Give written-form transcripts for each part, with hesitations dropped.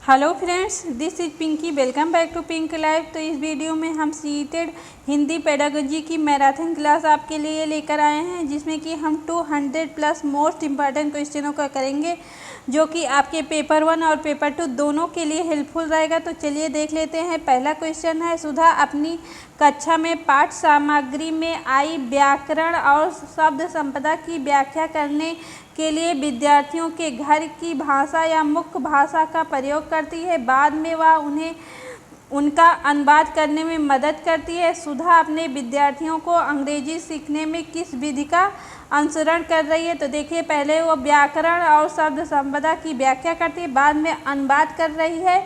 Hello friends, this is Pinky. Welcome back to pink live. तो इस video में हम सीटेड हिंदी पेडागोजी की मैराथन क्लास आपके लिए लेकर आए हैं, जिसमें कि हम 200 प्लस मोस्ट इम्पॉर्टेंट क्वेश्चनों का करेंगे, जो कि आपके पेपर 1 और पेपर 2 दोनों के लिए हेल्पफुल रहेगा। तो चलिए देख लेते हैं। पहला क्वेश्चन है, सुधा अपनी कक्षा में पाठ सामग्री में आई व्याकरण और शब्द संपदा की व्याख्या करने के लिए विद्यार्थियों के घर की भाषा या मुख्य भाषा का प्रयोग करती है। बाद में वह उन्हें उनका अनुवाद करने में मदद करती है। सुधा अपने विद्यार्थियों को अंग्रेजी सीखने में किस विधि का अनुसरण कर रही है? तो देखिए, पहले वो व्याकरण और शब्द संपदा की व्याख्या करती है, बाद में अनुवाद कर रही है।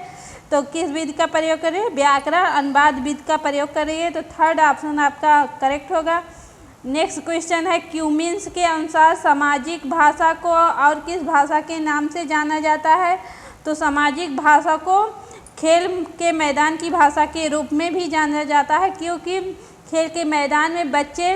तो किस विधि का प्रयोग कर रही है? व्याकरण अनुवाद विधि का प्रयोग कर रही है। तो थर्ड ऑप्शन आपका करेक्ट होगा। नेक्स्ट क्वेश्चन है, क्यूमिन्स के अनुसार सामाजिक भाषा को और किस भाषा के नाम से जाना जाता है? तो सामाजिक भाषा को खेल के मैदान की भाषा के रूप में भी जाना जाता है, क्योंकि खेल के मैदान में बच्चे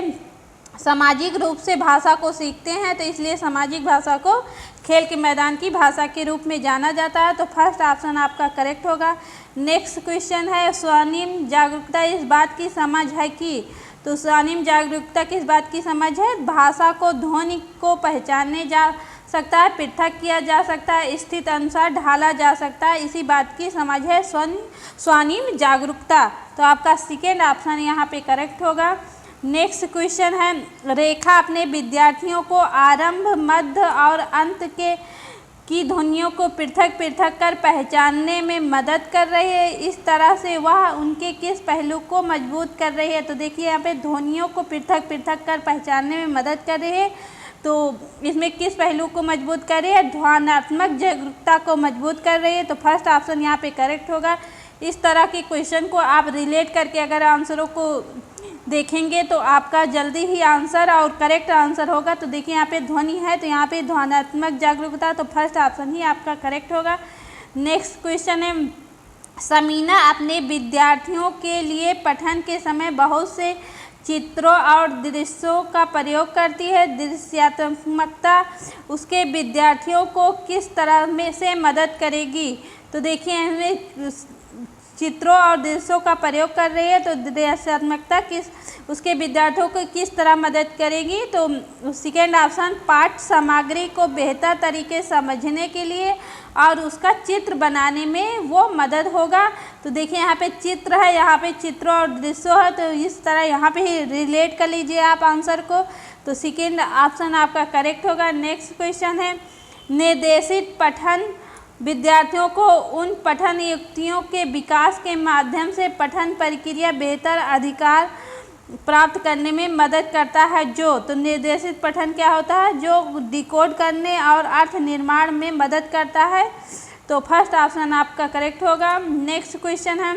सामाजिक रूप से भाषा को सीखते हैं, तो इसलिए सामाजिक भाषा को खेल के मैदान की भाषा के रूप में जाना जाता है। तो फर्स्ट ऑप्शन आपका करेक्ट होगा। नेक्स्ट क्वेश्चन है, स्वर्णिम जागरूकता इस बात की समझ है कि? तो स्वर्णिम जागरूकता किस बात की समझ है? भाषा को ध्वनि को पहचाने जा सकता है, पृथक किया जा सकता है, स्थिति अनुसार ढाला जा सकता है, इसी बात की समझ है स्वर्णिम जागरूकता। तो आपका सेकेंड ऑप्शन यहाँ पे करेक्ट होगा। नेक्स्ट क्वेश्चन है, रेखा अपने विद्यार्थियों को आरंभ, मध्य और अंत की ध्वनियों को पृथक पृथक कर पहचानने में मदद कर रही है। इस तरह से वह उनके किस पहलू को मजबूत कर रही है? तो देखिए, यहाँ पे ध्वनियों को पृथक पृथक कर पहचानने में मदद कर रही है। तो इसमें किस पहलू को मजबूत कर रही है? ध्वन्यात्मक जागरूकता को मजबूत कर रही है। तो फर्स्ट ऑप्शन यहाँ पे करेक्ट होगा। इस तरह के क्वेश्चन को आप रिलेट करके अगर आंसरों को देखेंगे तो आपका जल्दी ही आंसर और करेक्ट आंसर होगा। तो देखिए, यहाँ पे ध्वनि है, तो यहाँ पे ध्वन्यात्मक जागरूकता, तो फर्स्ट ऑप्शन ही आपका करेक्ट होगा। नेक्स्ट क्वेश्चन है, समीना अपने विद्यार्थियों के लिए पठन के समय बहुत से चित्रों और दृश्यों का प्रयोग करती है। दृश्यात्मकता उसके विद्यार्थियों को किस तरह में से मदद करेगी? तो देखिए, हमें चित्रों और दृश्यों का प्रयोग कर रही है, तो दृश्यात्मकता उसके विद्यार्थियों को किस तरह मदद करेगी? तो सेकेंड ऑप्शन, पाठ सामग्री को बेहतर तरीके समझने के लिए और उसका चित्र बनाने में वो मदद होगा। तो देखिए, यहाँ पे चित्र है, यहाँ पे चित्रों और दृश्यों है, तो इस तरह यहाँ पे ही रिलेट कर लीजिए आप आंसर को। तो सेकेंड ऑप्शन आपका करेक्ट होगा। नेक्स्ट क्वेश्चन है, निर्देशित पठन विद्यार्थियों को उन पठन युक्तियों के विकास के माध्यम से पठन प्रक्रिया बेहतर अधिकार प्राप्त करने में मदद करता है। तो निर्देशित पठन क्या होता है? जो डिकोड करने और अर्थ निर्माण में मदद करता है। तो फर्स्ट ऑप्शन आपका करेक्ट होगा। नेक्स्ट क्वेश्चन है,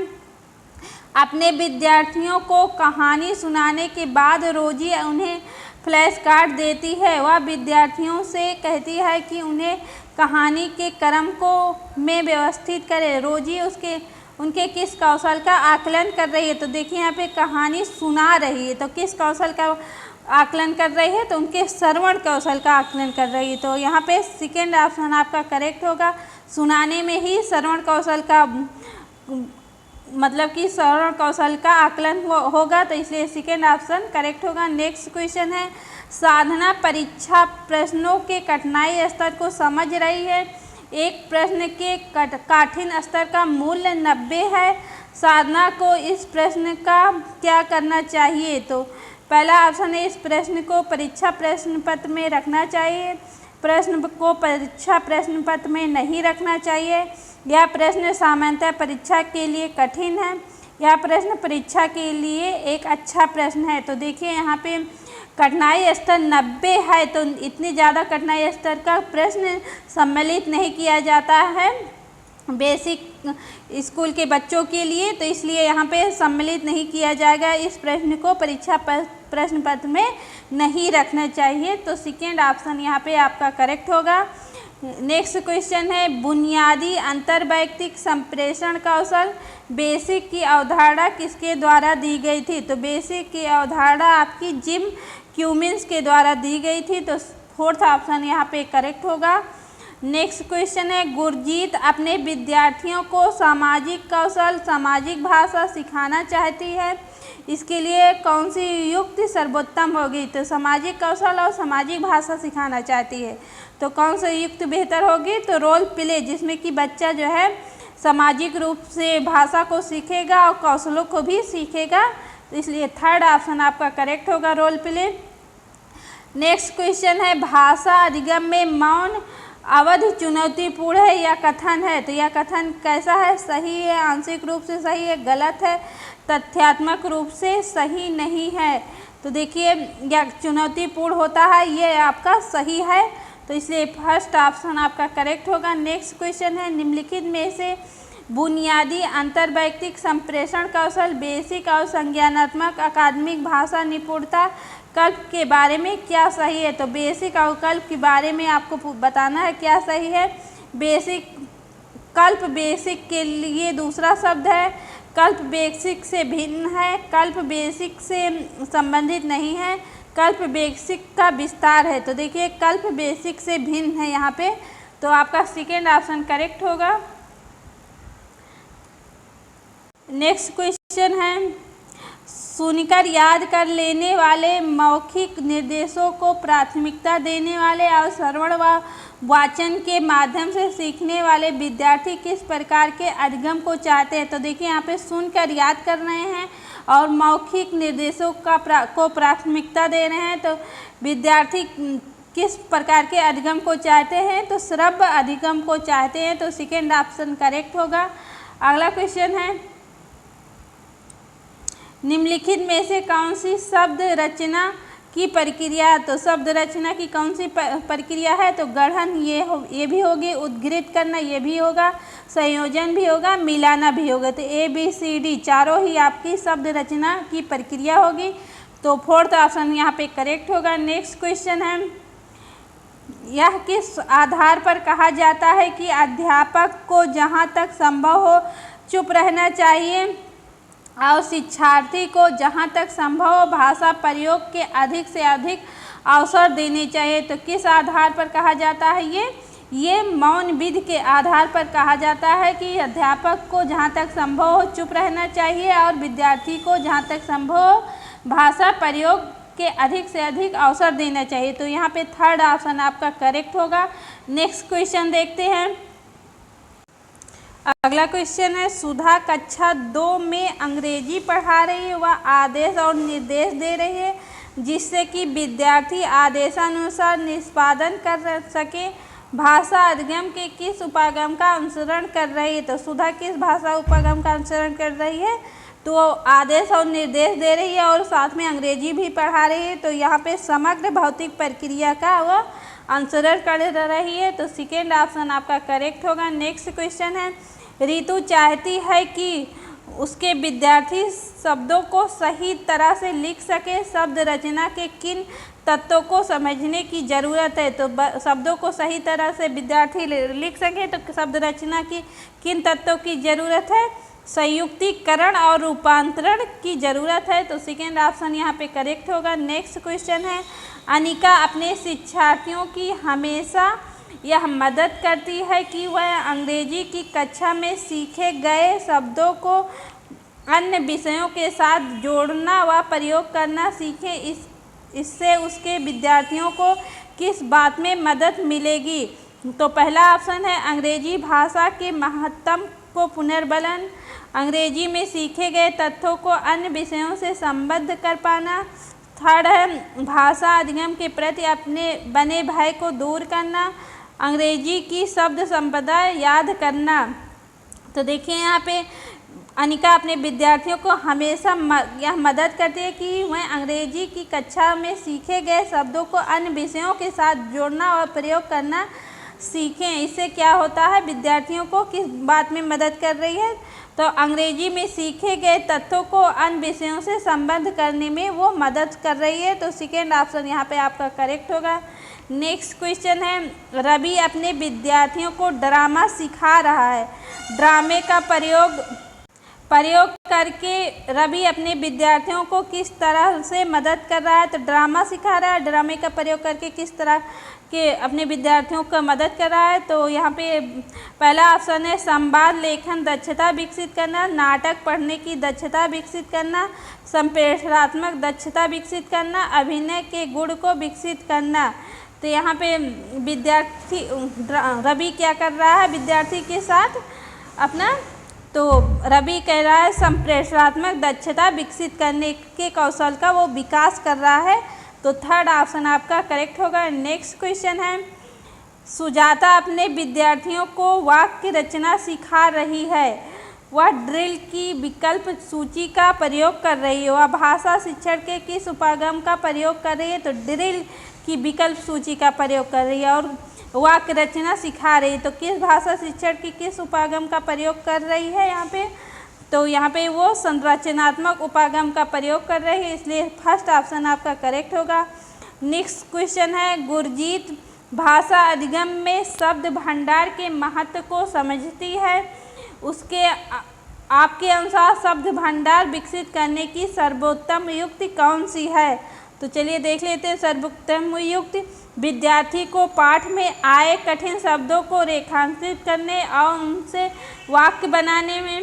अपने विद्यार्थियों को कहानी सुनाने के बाद रोजी उन्हें फ्लैश कार्ड देती है। वह विद्यार्थियों से कहती है कि उन्हें कहानी के क्रम को में व्यवस्थित करें। रोजी उनके किस कौशल का आकलन कर रही है? तो देखिए, यहाँ पे कहानी सुना रही है, तो किस कौशल का आकलन कर रही है? तो उनके श्रवण कौशल का आकलन कर रही है। तो यहाँ पे सेकेंड ऑप्शन आपका करेक्ट होगा। सुनाने में ही श्रवण कौशल का मतलब कि श्रवण कौशल का आकलन होगा, तो इसलिए सेकेंड ऑप्शन करेक्ट होगा। नेक्स्ट क्वेश्चन है, साधना परीक्षा प्रश्नों के कठिनाई स्तर को समझ रही है। एक प्रश्न के कठिन स्तर का मूल्य 90 है। साधना को इस प्रश्न का क्या करना चाहिए? तो पहला ऑप्शन है, इस प्रश्न को परीक्षा प्रश्न पत्र में रखना चाहिए, प्रश्न को परीक्षा प्रश्न पत्र में नहीं रखना चाहिए, यह प्रश्न सामान्यतः परीक्षा के लिए कठिन है, यह प्रश्न परीक्षा के लिए एक अच्छा प्रश्न है। तो देखिए, यहाँ पे कठिनाई स्तर 90 है, तो इतनी ज़्यादा कठिनाई स्तर का प्रश्न सम्मिलित नहीं किया जाता है बेसिक स्कूल के बच्चों के लिए, तो इसलिए यहाँ पे सम्मिलित नहीं किया जाएगा। इस प्रश्न को परीक्षा प्रश्न पत्र में नहीं रखना चाहिए। तो सेकेंड ऑप्शन यहाँ पे आपका करेक्ट होगा। नेक्स्ट क्वेश्चन है, बुनियादी अंतर्वैयक्तिक संप्रेषण कौशल बेसिक की अवधारणा किसके द्वारा दी गई थी? तो बेसिक की अवधारणा आपकी जिम क्यूमिन्स के द्वारा दी गई थी। तो फोर्थ ऑप्शन यहाँ पे करेक्ट होगा। नेक्स्ट क्वेश्चन है, गुरजीत अपने विद्यार्थियों को सामाजिक कौशल, सामाजिक भाषा सिखाना चाहती है, इसके लिए कौन सी युक्ति सर्वोत्तम होगी? तो सामाजिक कौशल और सामाजिक भाषा सिखाना चाहती है तो कौन सी युक्ति बेहतर होगी? तो रोल प्ले, जिसमें कि बच्चा जो है सामाजिक रूप से भाषा को सीखेगा और कौशलों को भी सीखेगा, तो इसलिए थर्ड ऑप्शन आपका करेक्ट होगा, रोल प्ले। नेक्स्ट क्वेश्चन है, भाषा अधिगम में मौन अवधि चुनौतीपूर्ण है या कथन है? तो यह कथन कैसा है? सही है, आंशिक रूप से सही है, गलत है, तथ्यात्मक रूप से सही नहीं है। तो देखिए यह चुनौतीपूर्ण होता है, ये आपका सही है, तो इसलिए फर्स्ट ऑप्शन आपका करेक्ट होगा। नेक्स्ट क्वेश्चन है, निम्नलिखित में से बुनियादी अंतर्वैयक्तिक संप्रेषण कौशल, बेसिक और संज्ञानात्मक अकादमिक भाषा निपुणता कल्प के बारे में क्या सही है? तो बेसिक और कल्प के बारे में आपको बताना है क्या सही है। बेसिक, कल्प बेसिक के लिए दूसरा शब्द है, कल्प बेसिक से भिन्न है, कल्प बेसिक से संबंधित नहीं है, कल्प बेसिक का विस्तार है। तो देखिए कल्प बेसिक से भिन्न है यहाँ पे, तो आपका सेकेंड ऑप्शन करेक्ट होगा। नेक्स्ट क्वेश्चन है, सुनकर याद कर लेने वाले, मौखिक निर्देशों को प्राथमिकता देने वाले और श्रवण व वाचन के माध्यम से सीखने वाले विद्यार्थी किस प्रकार के अधिगम को चाहते हैं? तो देखिए यहाँ पे सुनकर याद कर रहे हैं और मौखिक निर्देशों को प्राथमिकता दे रहे हैं, तो विद्यार्थी किस प्रकार के अधिगम को चाहते हैं? तो श्रव्य अधिगम को चाहते हैं, तो सेकेंड ऑप्शन करेक्ट होगा। अगला क्वेश्चन है, निम्नलिखित में से कौन सी शब्द रचना की प्रक्रिया? तो शब्द रचना की कौन सी प्रक्रिया है? तो गढ़न ये भी होगी, उद्घृत करना ये भी होगा, संयोजन भी होगा, मिलाना भी होगा। तो ABCD चारों ही आपकी शब्द रचना की प्रक्रिया होगी, तो फोर्थ ऑप्शन यहाँ पे करेक्ट होगा। नेक्स्ट क्वेश्चन है, यह किस आधार पर कहा जाता है कि अध्यापक को जहाँ तक संभव हो चुप रहना चाहिए और शिक्षार्थी को जहाँ तक संभव हो भाषा प्रयोग के अधिक से अधिक अवसर देने चाहिए? तो किस आधार पर कहा जाता है? ये मौन विधि के आधार पर कहा जाता है कि अध्यापक को जहाँ तक संभव हो चुप रहना चाहिए और विद्यार्थी को जहाँ तक संभव हो भाषा प्रयोग के अधिक से अधिक अवसर देना चाहिए। तो यहाँ पे थर्ड ऑप्शन आपका करेक्ट होगा। नेक्स्ट क्वेश्चन देखते हैं। अगला क्वेश्चन है, सुधा कक्षा 2 में अंग्रेजी पढ़ा रही है, वह आदेश और निर्देश दे रही है जिससे कि विद्यार्थी आदेशानुसार निष्पादन कर सके। भाषा अधिगम के किस उपागम का अनुसरण कर रही है? तो सुधा किस भाषा उपागम का अनुसरण कर रही है? तो आदेश और निर्देश दे रही है और साथ में अंग्रेजी भी पढ़ा रही है, तो यहाँ पे समग्र भौतिक प्रक्रिया का वह अनुसरण कर रही है, तो सेकेंड ऑप्शन आपका करेक्ट होगा। नेक्स्ट क्वेश्चन है, रितु चाहती है कि उसके विद्यार्थी शब्दों को सही तरह से लिख सके, शब्द रचना के किन तत्वों को समझने की ज़रूरत है? तो शब्दों को सही तरह से विद्यार्थी लिख सके तो शब्द रचना की किन तत्वों की ज़रूरत है? संयुक्तिकरण और रूपांतरण की ज़रूरत है, तो सेकेंड ऑप्शन यहाँ पे करेक्ट होगा। नेक्स्ट क्वेश्चन है, अनिका अपने शिक्षार्थियों की हमेशा यह मदद करती है कि वह अंग्रेजी की कक्षा में सीखे गए शब्दों को अन्य विषयों के साथ जोड़ना व प्रयोग करना सीखे। इससे उसके विद्यार्थियों को किस बात में मदद मिलेगी? तो पहला ऑप्शन है अंग्रेजी भाषा के महत्व को पुनर्बलन, अंग्रेजी में सीखे गए तथ्यों को अन्य विषयों से संबद्ध कर पाना, थर्ड है भाषा अधिगम के प्रति अपने बने भय को दूर करना, अंग्रेजी की शब्द संपदा याद करना। तो देखिए यहाँ पे अनिका अपने विद्यार्थियों को हमेशा यह मदद करती है कि वह अंग्रेजी की कक्षा में सीखे गए शब्दों को अन्य विषयों के साथ जोड़ना और प्रयोग करना सीखें। इससे क्या होता है, विद्यार्थियों को किस बात में मदद कर रही है? तो अंग्रेजी में सीखे गए तथ्यों को अन्य विषयों से संबद्ध करने में वो मदद कर रही है, तो सेकेंड ऑप्शन यहाँ पे आपका करेक्ट होगा। नेक्स्ट क्वेश्चन है, रवि अपने विद्यार्थियों को ड्रामा सिखा रहा है, ड्रामे का प्रयोग करके रवि अपने विद्यार्थियों को किस तरह से मदद कर रहा है? तो ड्रामा सिखा रहा है। ड्रामे का प्रयोग करके किस तरह के अपने विद्यार्थियों को मदद कर रहा है? तो यहाँ पे पहला ऑप्शन है संवाद लेखन दक्षता विकसित करना, नाटक पढ़ने की दक्षता विकसित करना, संप्रेषणात्मक दक्षता विकसित करना, अभिनय के गुण को विकसित करना। तो यहाँ पे विद्यार्थी रवि क्या कर रहा है विद्यार्थी के साथ अपना? तो रवि कह रहा है संप्रेषणात्मक दक्षता विकसित करने के कौशल का वो विकास कर रहा है। तो थर्ड ऑप्शन आपका करेक्ट होगा। नेक्स्ट क्वेश्चन है सुजाता अपने विद्यार्थियों को वाक्य रचना सिखा रही है। वह ड्रिल की विकल्प सूची का प्रयोग कर रही है। वह भाषा शिक्षण के किस उपागम का प्रयोग कर रही है? तो ड्रिल की विकल्प सूची का प्रयोग कर रही है और वाक्य रचना सिखा रही है। तो किस भाषा शिक्षण की किस उपागम का प्रयोग कर रही है यहाँ पे? तो यहाँ पे वो संरचनात्मक उपागम का प्रयोग कर रही है, इसलिए फर्स्ट ऑप्शन आपका करेक्ट होगा। नेक्स्ट क्वेश्चन है गुरजीत भाषा अधिगम में शब्द भंडार के महत्व को समझती है। उसके आपके अनुसार शब्द भंडार विकसित करने की सर्वोत्तम युक्ति कौन सी है? तो चलिए देख लेते हैं सर्वोत्तम युक्ति। विद्यार्थी को पाठ में आए कठिन शब्दों को रेखांकित करने और उनसे वाक्य बनाने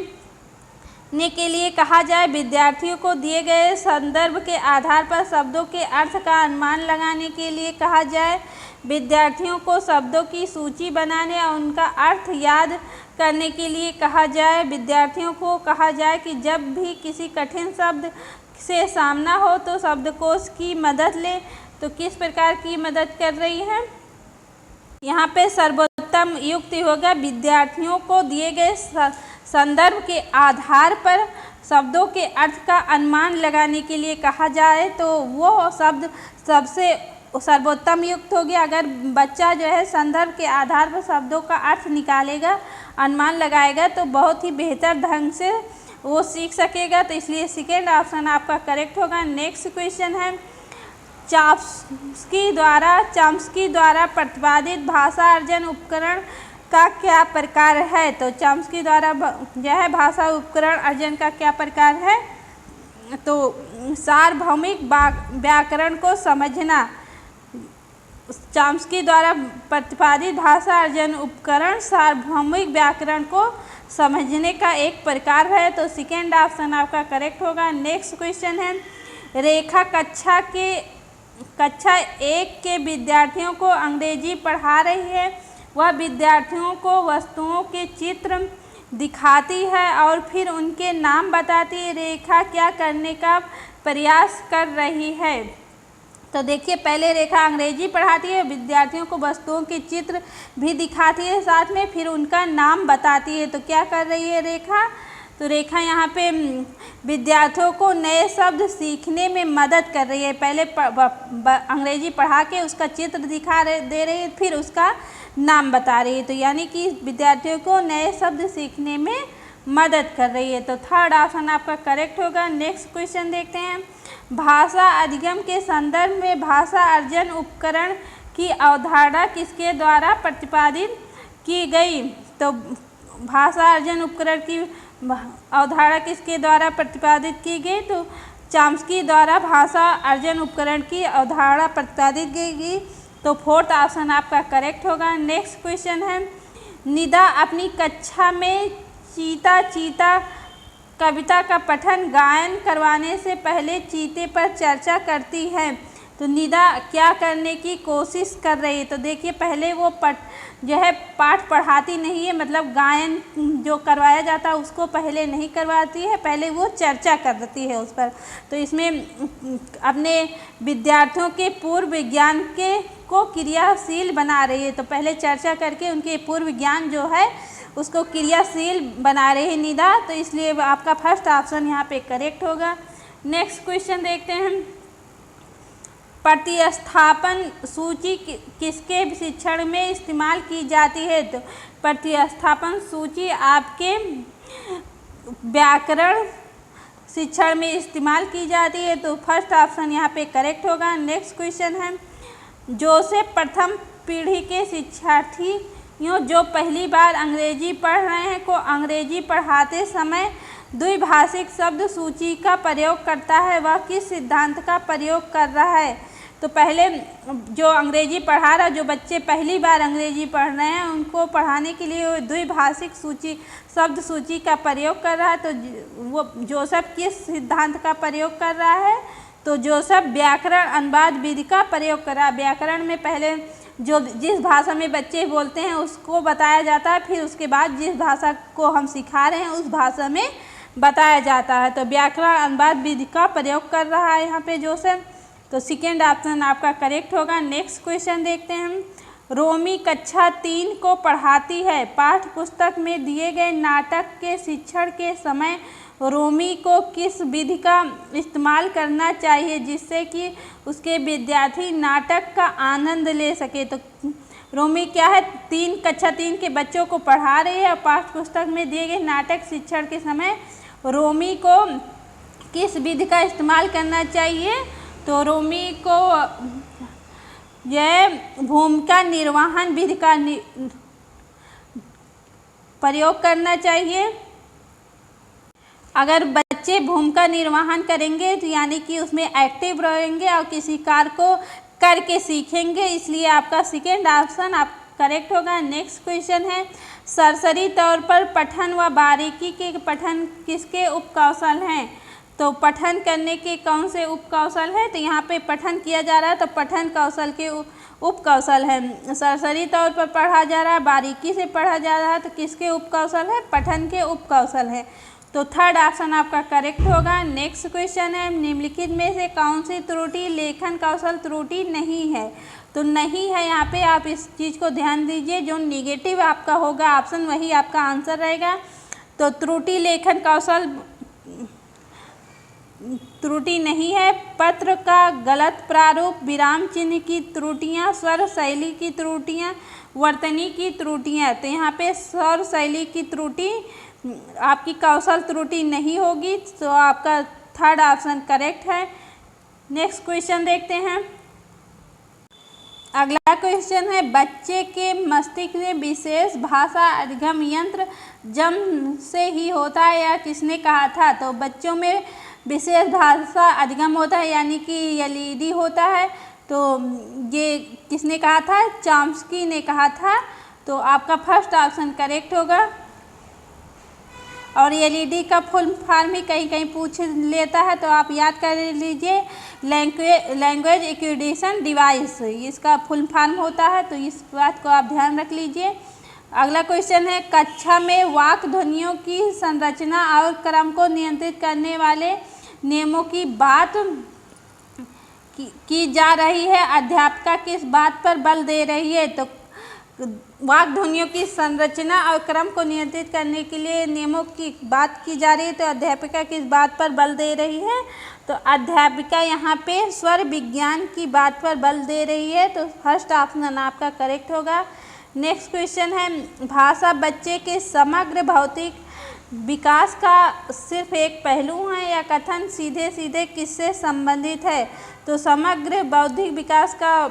के लिए कहा जाए। विद्यार्थियों को दिए गए संदर्भ के आधार पर शब्दों के अर्थ का अनुमान लगाने के लिए कहा जाए। विद्यार्थियों को शब्दों की सूची बनाने और उनका अर्थ याद करने के लिए कहा जाए। विद्यार्थियों को कहा जाए कि जब भी किसी कठिन शब्द से सामना हो तो शब्दकोश की मदद ले। तो किस प्रकार की मदद कर रही है? यहाँ पे सर्वोत्तम युक्ति होगा विद्यार्थियों को दिए गए संदर्भ के आधार पर शब्दों के अर्थ का अनुमान लगाने के लिए कहा जाए। तो वो शब्द सबसे सर्वोत्तम युक्त हो गया। अगर बच्चा जो है संदर्भ के आधार पर शब्दों का अर्थ निकालेगा, अनुमान लगाएगा, तो बहुत ही बेहतर ढंग से वो सीख सकेगा। तो इसलिए सेकेंड ऑप्शन आपका करेक्ट होगा। नेक्स्ट क्वेश्चन है चॉम्स्की द्वारा प्रतिपादित भाषा अर्जन उपकरण का क्या प्रकार है? तो चॉम्स्की द्वारा जो है भाषा उपकरण अर्जन का क्या प्रकार है? तो सार्वभौमिक व्याकरण को समझना। चॉम्स्की द्वारा प्रतिपादित भाषा अर्जन उपकरण सार्वभौमिक व्याकरण को समझने का एक प्रकार है। तो सेकेंड ऑप्शन आपका करेक्ट होगा। नेक्स्ट क्वेश्चन है रेखा कक्षा 1 के विद्यार्थियों को अंग्रेजी पढ़ा रही है। वह विद्यार्थियों को वस्तुओं के चित्र दिखाती है और फिर उनके नाम बताती है। रेखा क्या करने का प्रयास कर रही है? तो देखिए पहले रेखा अंग्रेजी पढ़ाती है, विद्यार्थियों को वस्तुओं के चित्र भी दिखाती है, साथ में फिर उनका नाम बताती है। तो क्या कर रही है रेखा? तो रेखा यहाँ पे विद्यार्थियों को नए शब्द सीखने में मदद कर रही है। पहले अंग्रेजी पढ़ा के उसका चित्र दे रही है, फिर उसका नाम बता रही है। तो यानी कि विद्यार्थियों को नए शब्द सीखने में मदद कर रही है। तो थर्ड ऑप्शन आपका करेक्ट होगा। नेक्स्ट क्वेश्चन देखते हैं भाषा अधिगम के संदर्भ में भाषा अर्जन उपकरण की अवधारणा किसके द्वारा प्रतिपादित की गई? तो भाषा अर्जन उपकरण की अवधारणा किसके द्वारा प्रतिपादित की गई? तो चॉम्स्की द्वारा भाषा अर्जन उपकरण की अवधारणा प्रतिपादित की गई। तो फोर्थ ऑप्शन आपका करेक्ट होगा। नेक्स्ट क्वेश्चन है निदा अपनी कक्षा में चीता चीता कविता का पठन गायन करवाने से पहले चीते पर चर्चा करती है। तो निदा क्या करने की कोशिश कर रही है? तो देखिए पहले वो पाठ पढ़ाती नहीं है, मतलब गायन जो करवाया जाता है उसको पहले नहीं करवाती है, पहले वो चर्चा करती है उस पर। तो इसमें अपने विद्यार्थियों के पूर्व ज्ञान को क्रियाशील बना रही है। तो पहले चर्चा करके उनके पूर्व ज्ञान जो है उसको क्रियाशील बना रही है निदा। तो इसलिए आपका फर्स्ट ऑप्शन यहाँ पे करेक्ट होगा। नेक्स्ट क्वेश्चन देखते हैं प्रतिस्थापन सूची किसके शिक्षण में इस्तेमाल की जाती है? तो प्रतिस्थापन सूची आपके व्याकरण शिक्षण में इस्तेमाल की जाती है। तो फर्स्ट ऑप्शन यहाँ पे करेक्ट होगा। नेक्स्ट क्वेश्चन है जोसेफ प्रथम पीढ़ी के शिक्षार्थियों जो पहली बार अंग्रेजी पढ़ रहे हैं को अंग्रेजी पढ़ाते समय द्विभाषिक शब्द सूची का प्रयोग करता है वह किस सिद्धांत का प्रयोग कर रहा है। तो पहले जो अंग्रेजी पढ़ा रहा, जो बच्चे पहली बार अंग्रेजी पढ़ रहे हैं उनको पढ़ाने के लिए वो द्विभाषिक सूची शब्द सूची का प्रयोग कर रहा है। तो वो जोसेफ किस सिद्धांत का प्रयोग कर रहा है, तो जोसेफ व्याकरण अनुवाद विधि का प्रयोग कर रहा है। व्याकरण में पहले जो जिस भाषा में बच्चे बोलते हैं उसको बताया जाता है, फिर उसके बाद जिस भाषा को हम सिखा रहे हैं उस भाषा में बताया जाता है। तो व्याकरण अनुवाद विधि का प्रयोग कर रहा है यहाँ पे जोसेफ। तो सेकेंड ऑप्शन आपका करेक्ट होगा। नेक्स्ट क्वेश्चन देखते हैं हम। रोमी कक्षा 3 को पढ़ाती है। पाठ्य पुस्तक में दिए गए नाटक के शिक्षण के समय रोमी को किस विधि का इस्तेमाल करना चाहिए जिससे कि उसके विद्यार्थी नाटक का आनंद ले सके। तो रोमी क्या है, कक्षा 3 के बच्चों को पढ़ा रही है और पाठ्य पुस्तक में दिए गए नाटक शिक्षण के समय रोमी को किस विधि का इस्तेमाल करना चाहिए। तो रोमी को यह भूमिका निर्वहन विधि का प्रयोग करना चाहिए। अगर बच्चे भूमिका निर्वहन करेंगे तो यानी कि उसमें एक्टिव रहेंगे और किसी कार्य को करके सीखेंगे, इसलिए आपका सेकेंड ऑप्शन आप करेक्ट होगा। नेक्स्ट क्वेश्चन है, सरसरी तौर पर पठन व बारीकी के पठन किसके उपकौशल हैं। तो पठन करने के कौन से उपकौशल है, तो यहाँ पे पठन किया जा रहा है तो पठन कौशल के उपकौशल है। सरसरी तौर पर पढ़ा जा रहा है, बारीकी से पढ़ा जा रहा है, तो किसके उपकौशल है, पठन के उपकौशल है। तो थर्ड ऑप्शन आपका करेक्ट होगा। नेक्स्ट क्वेश्चन है, निम्नलिखित में से कौन सी त्रुटि लेखन कौशल त्रुटि नहीं है। तो नहीं है, यहाँ पे आप इस चीज़ को ध्यान दीजिए, जो निगेटिव आपका होगा ऑप्शन वही आपका आंसर रहेगा। तो त्रुटि लेखन कौशल त्रुटि नहीं है। पत्र का गलत प्रारूप, विराम चिन्ह की त्रुटियां, स्वर शैली की त्रुटियां, वर्तनी की त्रुटियां। तो यहाँ पे स्वर शैली की त्रुटि आपकी कौशल त्रुटि नहीं होगी, तो आपका थर्ड ऑप्शन करेक्ट है। नेक्स्ट क्वेश्चन देखते हैं। अगला क्वेश्चन है, बच्चे के मस्तिष्क में विशेष भाषा अधिगम यंत्र जन्म से ही होता है या किसने कहा था। तो बच्चों में विशेष भाषा अधिगम होता है यानी कि एलईडी होता है। तो ये किसने कहा था, चॉम्स्की ने कहा था। तो आपका फर्स्ट ऑप्शन करेक्ट होगा। और एलईडी का फुल फॉर्म ही कहीं कहीं पूछ लेता है, तो आप याद कर लीजिए, लैंग्वेज एक्विजिशन डिवाइस इसका फुल फॉर्म होता है, तो इस बात को आप ध्यान रख लीजिए। अगला क्वेश्चन है, कक्षा में वाक् ध्वनियों की संरचना और क्रम को नियंत्रित करने वाले नियमों की बात की जा रही है, अध्यापिका किस बात पर बल दे रही है। तो वाक् ध्वनियों की संरचना और क्रम को नियंत्रित करने के लिए नियमों की बात की जा रही है, तो अध्यापिका किस बात पर बल दे रही है। तो अध्यापिका यहाँ पे स्वर विज्ञान की बात पर बल दे रही है, तो फर्स्ट ऑप्शन आपका करेक्ट होगा। नेक्स्ट क्वेश्चन है, भाषा बच्चे के समग्र भौतिक विकास का सिर्फ एक पहलू है या कथन सीधे सीधे किससे संबंधित है। तो समग्र बौद्धिक विकास का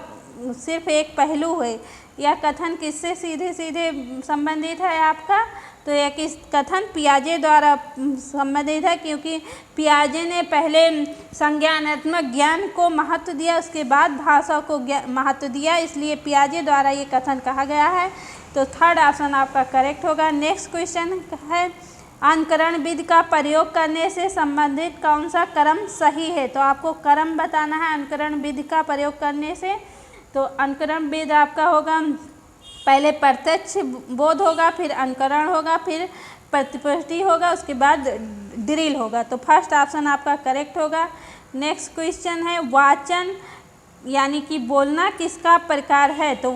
सिर्फ एक पहलू है, यह कथन किससे सीधे सीधे संबंधित है आपका। तो यह किस कथन पियाजे द्वारा संबंधित है, क्योंकि पियाजे ने पहले संज्ञानात्मक ज्ञान को महत्व दिया, उसके बाद भाषा को महत्व दिया, इसलिए पियाजे द्वारा ये कथन कहा गया है। तो थर्ड ऑप्शन आपका करेक्ट होगा। नेक्स्ट क्वेश्चन है, अनुकरण विधि का प्रयोग करने से संबंधित कौन सा क्रम सही है। तो आपको क्रम बताना है अनुकरण विधि का प्रयोग करने से। तो अनुकरण विधि आपका होगा, पहले प्रत्यक्ष बोध होगा, फिर अनुकरण होगा, फिर प्रतिपुष्टि होगा, उसके बाद ड्रिल होगा। तो फर्स्ट ऑप्शन आपका करेक्ट होगा। नेक्स्ट क्वेश्चन है, वाचन यानी कि बोलना किसका प्रकार है। तो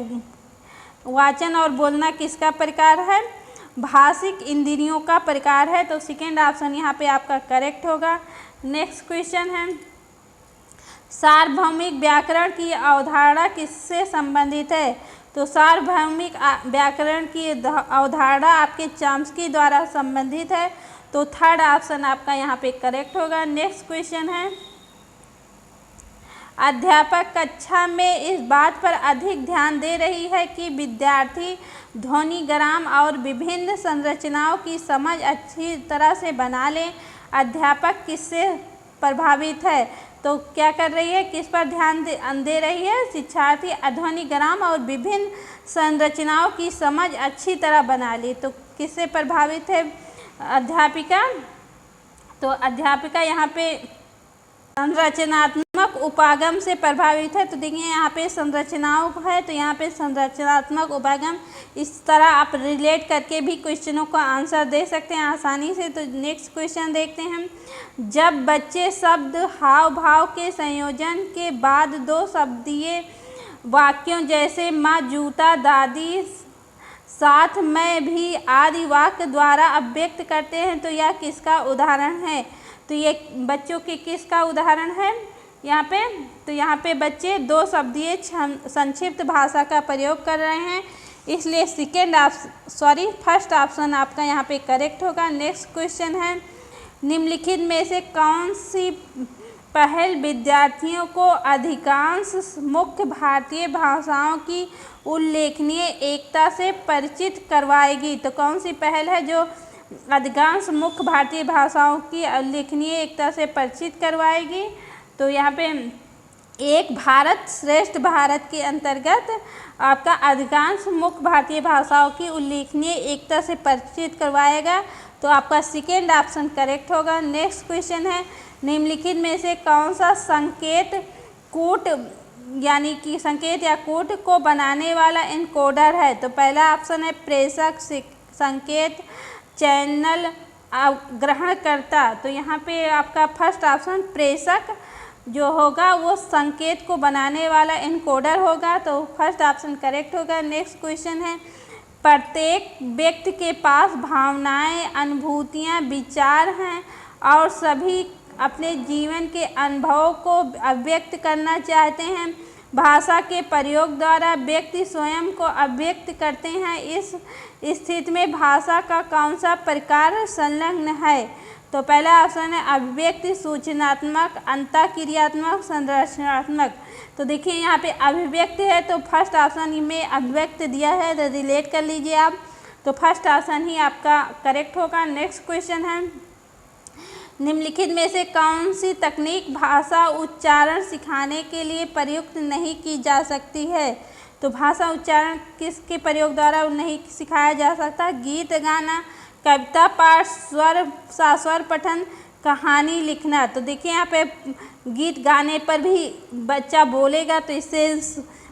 वाचन और बोलना किसका प्रकार है, भाषिक इंद्रियों का प्रकार है। तो सेकेंड ऑप्शन यहाँ पे आपका करेक्ट होगा। नेक्स्ट क्वेश्चन है, सार्वभौमिक व्याकरण की अवधारणा किससे संबंधित है। तो सार्वभौमिक व्याकरण की अवधारणा आपके चॉम्स्की द्वारा संबंधित है। तो थर्ड ऑप्शन आपका यहाँ पे करेक्ट होगा। नेक्स्ट क्वेश्चन है, अध्यापक कक्षा में इस बात पर अधिक ध्यान दे रही है कि विद्यार्थी ध्वनिग्राम और विभिन्न संरचनाओं की समझ अच्छी तरह से बना लें। अध्यापक किससे प्रभावित है? तो क्या कर रही है, किस पर ध्यान दे रही है? शिक्षार्थी ध्वनिग्राम और विभिन्न संरचनाओं की समझ अच्छी तरह बना ले। तो किससे प्रभावित है अध्यापिका? तो अध्यापिका यहाँ पे संरचनात्मक उपागम से प्रभावित है। तो देखिए यहाँ पे संरचनाओं है, तो यहाँ पे संरचनात्मक उपागम, इस तरह आप रिलेट करके भी क्वेश्चनों का आंसर दे सकते हैं आसानी से। तो नेक्स्ट क्वेश्चन देखते हैं। जब बच्चे शब्द हाव भाव के संयोजन के बाद दो शब्दीय वाक्यों जैसे माँ, जूता, दादी, साथ मैं भी आदि वाक्य द्वारा अभिव्यक्त करते हैं, तो यह किसका उदाहरण है? तो ये बच्चों के किसका उदाहरण है यहाँ पे? तो यहाँ पे बच्चे दो शब्दीय संक्षिप्त भाषा का प्रयोग कर रहे हैं, इसलिए फर्स्ट ऑप्शन आपका यहाँ पे करेक्ट होगा। नेक्स्ट क्वेश्चन है, निम्नलिखित में से कौन सी पहल विद्यार्थियों को अधिकांश मुख्य भारतीय भाषाओं की उल्लेखनीय एकता से परिचित करवाएगी? तो कौन सी पहल है जो अधिकांश मुख्य भारतीय भाषाओं की उल्लेखनीय एकता से परिचित करवाएगी? तो यहाँ पे एक भारत श्रेष्ठ भारत के अंतर्गत आपका अधिकांश मुख्य भारतीय भाषाओं की उल्लेखनीय एकता से परिचित करवाएगा। तो आपका सेकेंड ऑप्शन करेक्ट होगा। नेक्स्ट क्वेश्चन है, निम्नलिखित में से कौन सा संकेत कूट यानी कि संकेत या कूट को बनाने वाला इनकोडर है? तो पहला ऑप्शन है प्रेषक, संकेत, चैनल, ग्रहणकर्ता। तो यहाँ पे आपका फर्स्ट ऑप्शन प्रेषक जो होगा वो संकेत को बनाने वाला इनकोडर होगा। तो फर्स्ट ऑप्शन करेक्ट होगा। नेक्स्ट क्वेश्चन है, प्रत्येक व्यक्ति के पास भावनाएं, अनुभूतियां, विचार हैं और सभी अपने जीवन के अनुभवों को अभिव्यक्त करना चाहते हैं। भाषा के प्रयोग द्वारा व्यक्ति स्वयं को अभिव्यक्त करते हैं। इस स्थिति में भाषा का कौन सा प्रकार संलग्न है? तो पहला ऑप्शन है अभिव्यक्ति, सूचनात्मक, अंतःक्रियात्मक, संरचनात्मक। तो देखिए यहाँ पे अभिव्यक्ति है, तो फर्स्ट ऑप्शन में अभिव्यक्त दिया है, तो रिलेट कर लीजिए आप। तो फर्स्ट ऑप्शन ही आपका करेक्ट होगा। नेक्स्ट क्वेश्चन है, निम्नलिखित में से कौन सी तकनीक भाषा उच्चारण सिखाने के लिए प्रयुक्त नहीं की जा सकती है? तो भाषा उच्चारण किसके प्रयोग द्वारा नहीं सिखाया जा सकता? गीत गाना, कविता पाठ, स्वर पठन, कहानी लिखना। तो देखिए यहाँ पे गीत गाने पर भी बच्चा बोलेगा तो इससे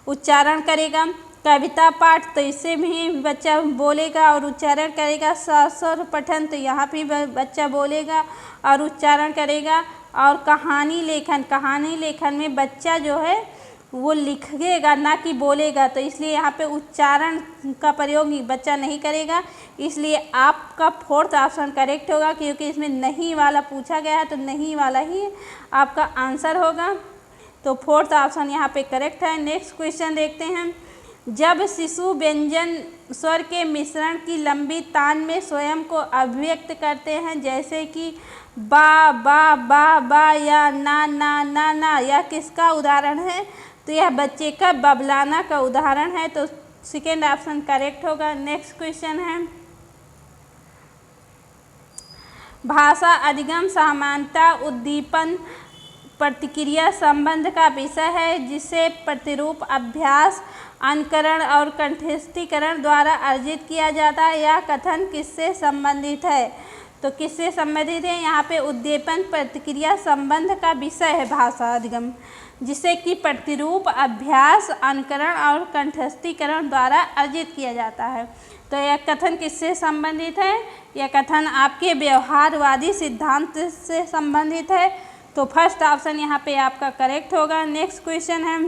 उच्चारण करेगा, कविता पाठ तो इससे भी बच्चा बोलेगा और उच्चारण करेगा, स्वर पठन तो यहाँ भी बच्चा बोलेगा और उच्चारण करेगा, और कहानी लेखन में बच्चा जो है वो लिखेगा ना कि बोलेगा। तो इसलिए यहाँ पे उच्चारण का प्रयोग बच्चा नहीं करेगा, इसलिए आपका फोर्थ ऑप्शन करेक्ट होगा, क्योंकि इसमें नहीं वाला पूछा गया है तो नहीं वाला ही आपका आंसर होगा। तो फोर्थ ऑप्शन यहाँ पे करेक्ट है। नेक्स्ट क्वेश्चन देखते हैं, जब शिशु व्यंजन स्वर के मिश्रण की लंबी तान में स्वयं को अभिव्यक्त करते हैं, जैसे कि बा बा बा बा या ना ना ना ना, यह किसका उदाहरण है? तो यह बच्चे का बबलाना का उदाहरण है। तो सेकेंड ऑप्शन करेक्ट होगा। नेक्स्ट क्वेश्चन है, भाषा अधिगम समानता उद्दीपन प्रतिक्रिया संबंध का विषय है, जिसे प्रतिरूप अभ्यास, अनुकरण और कंठस्थीकरण द्वारा अर्जित किया जाता है। यह कथन किससे संबंधित है? तो किससे संबंधित है? यहाँ पे उद्दीपन प्रतिक्रिया संबंध का विषय है भाषा अधिगम, जिसे कि प्रतिरूप अभ्यास, अनुकरण और कंठस्थीकरण द्वारा अर्जित किया जाता है। तो यह कथन किससे संबंधित है? यह कथन आपके व्यवहारवादी सिद्धांत से संबंधित है। तो फर्स्ट ऑप्शन यहाँ पे आपका करेक्ट होगा। नेक्स्ट क्वेश्चन है,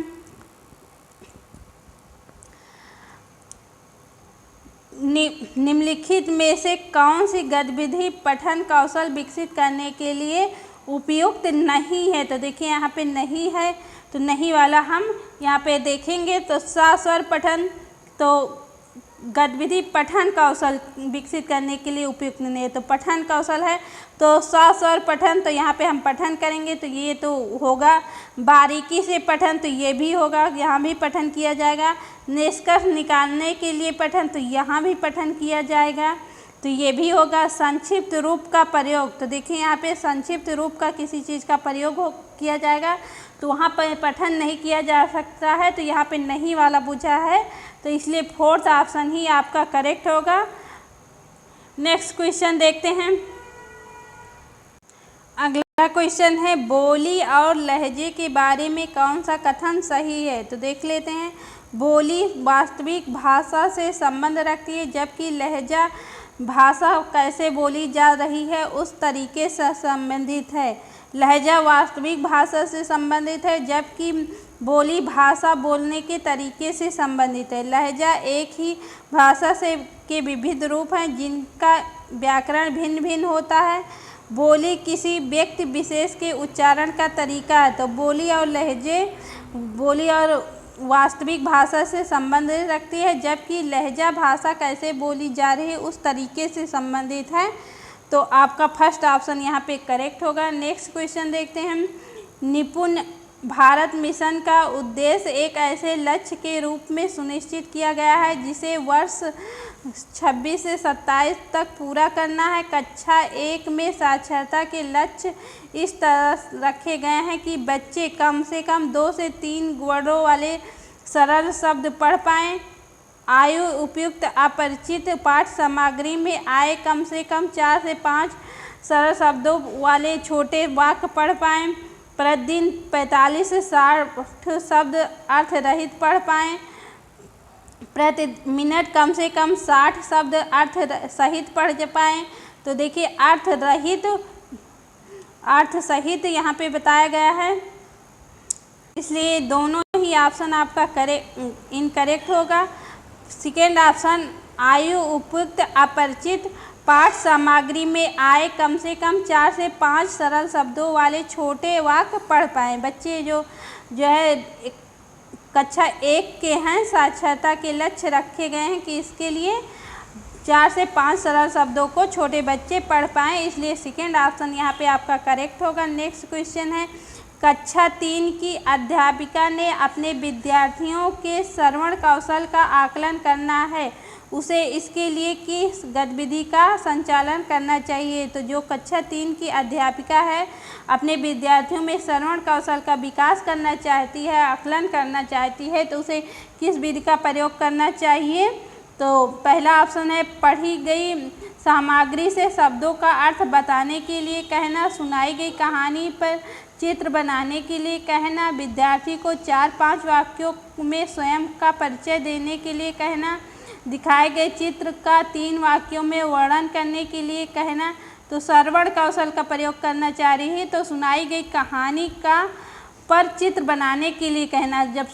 निम्नलिखित में से कौन सी गतिविधि पठन कौशल विकसित करने के लिए उपयुक्त नहीं है? तो देखिए यहाँ पे नहीं है, तो नहीं वाला हम यहाँ पे देखेंगे। तो स्वर पठन तो गतिविधि पठन कौशल विकसित करने के लिए उपयुक्त नहीं है। तो पठन कौशल है तो सस्वर पठन, तो यहाँ पे हम पठन करेंगे तो ये तो होगा। बारीकी से पठन, तो ये भी होगा, यहाँ भी पठन किया जाएगा। निष्कर्ष निकालने के लिए पठन, तो यहाँ भी पठन किया जाएगा, तो ये भी होगा। संक्षिप्त रूप का प्रयोग, तो देखिए यहाँ पे संक्षिप्त रूप का किसी चीज़ का प्रयोग किया जाएगा, तो वहाँ पर पठन नहीं किया जा सकता है, तो यहाँ पे नहीं वाला पूछा है, तो इसलिए फोर्थ ऑप्शन ही आपका करेक्ट होगा। नेक्स्ट क्वेश्चन देखते हैं। अगला क्वेश्चन है, बोली और लहजे के बारे में कौन सा कथन सही है? तो देख लेते हैं। बोली वास्तविक भाषा से संबंध रखती है, जबकि लहजा भाषा कैसे बोली जा रही है उस तरीके से संबंधित है। लहजा वास्तविक भाषा से संबंधित है, जबकि बोली भाषा बोलने के तरीके से संबंधित है। लहजा एक ही भाषा से के विविध रूप हैं जिनका व्याकरण भिन्न भिन्न होता है। बोली किसी व्यक्ति विशेष के उच्चारण का तरीका है। तो बोली और लहजे बोली और वास्तविक भाषा से संबंध रखती है, जबकि लहजा भाषा कैसे बोली जा रही है उस तरीके से संबंधित है। तो आपका फर्स्ट ऑप्शन यहाँ पे करेक्ट होगा। नेक्स्ट क्वेश्चन देखते हैं। निपुण भारत मिशन का उद्देश्य एक ऐसे लक्ष्य के रूप में सुनिश्चित किया गया है जिसे वर्ष 26 से 27 तक पूरा करना है। कक्षा 1 में साक्षरता के लक्ष्य इस तरह रखे गए हैं कि बच्चे कम से कम 2 से 3 वर्णों वाले सरल शब्द पढ़ पाएँ। आयु उपयुक्त अपरिचित पाठ सामग्री में आए कम से कम 4 से 5 सरल शब्दों वाले छोटे वाक्य पढ़ पाएँ। प्रतिदिन 45 से 60 शब्द अर्थ रहित पढ़ पाएँ। प्रति मिनट कम से कम 60 शब्द अर्थ सहित पढ़ पाएँ। तो देखिए अर्थ सहित यहाँ पे बताया गया है, इसलिए दोनों ही ऑप्शन आपका इनकरेक्ट होगा। सेकेंड ऑप्शन आयु उपयुक्त अपरिचित पाठ सामग्री में आए कम से कम 4 से 5 सरल शब्दों वाले छोटे वाक्य पढ़ पाएँ। बच्चे जो है कक्षा 1 के हैं, साक्षरता के लक्ष्य रखे गए हैं कि इसके लिए 4 से 5 सरल शब्दों को छोटे बच्चे पढ़ पाएँ, इसलिए सेकेंड ऑप्शन यहाँ पे आपका करेक्ट होगा। नेक्स्ट क्वेश्चन है, कक्षा 3 की अध्यापिका ने अपने विद्यार्थियों के श्रवण कौशल का आकलन करना है, उसे इसके लिए किस गतिविधि का संचालन करना चाहिए? तो जो कक्षा 3 की अध्यापिका है अपने विद्यार्थियों में श्रवण कौशल का विकास करना चाहती है, आकलन करना चाहती है, तो उसे किस विधि का प्रयोग करना चाहिए? तो पहला ऑप्शन है पढ़ी गई सामग्री से शब्दों का अर्थ बताने के लिए कहना, सुनाई गई कहानी पर चित्र बनाने के लिए कहना, विद्यार्थी को 4-5 वाक्यों में स्वयं का परिचय देने के लिए कहना, दिखाए गए चित्र का 3 वाक्यों में वर्णन करने के लिए कहना। तो श्रवण कौशल का प्रयोग करना चाह रही है तो सुनाई गई कहानी का पर चित्र बनाने के लिए कहना। जब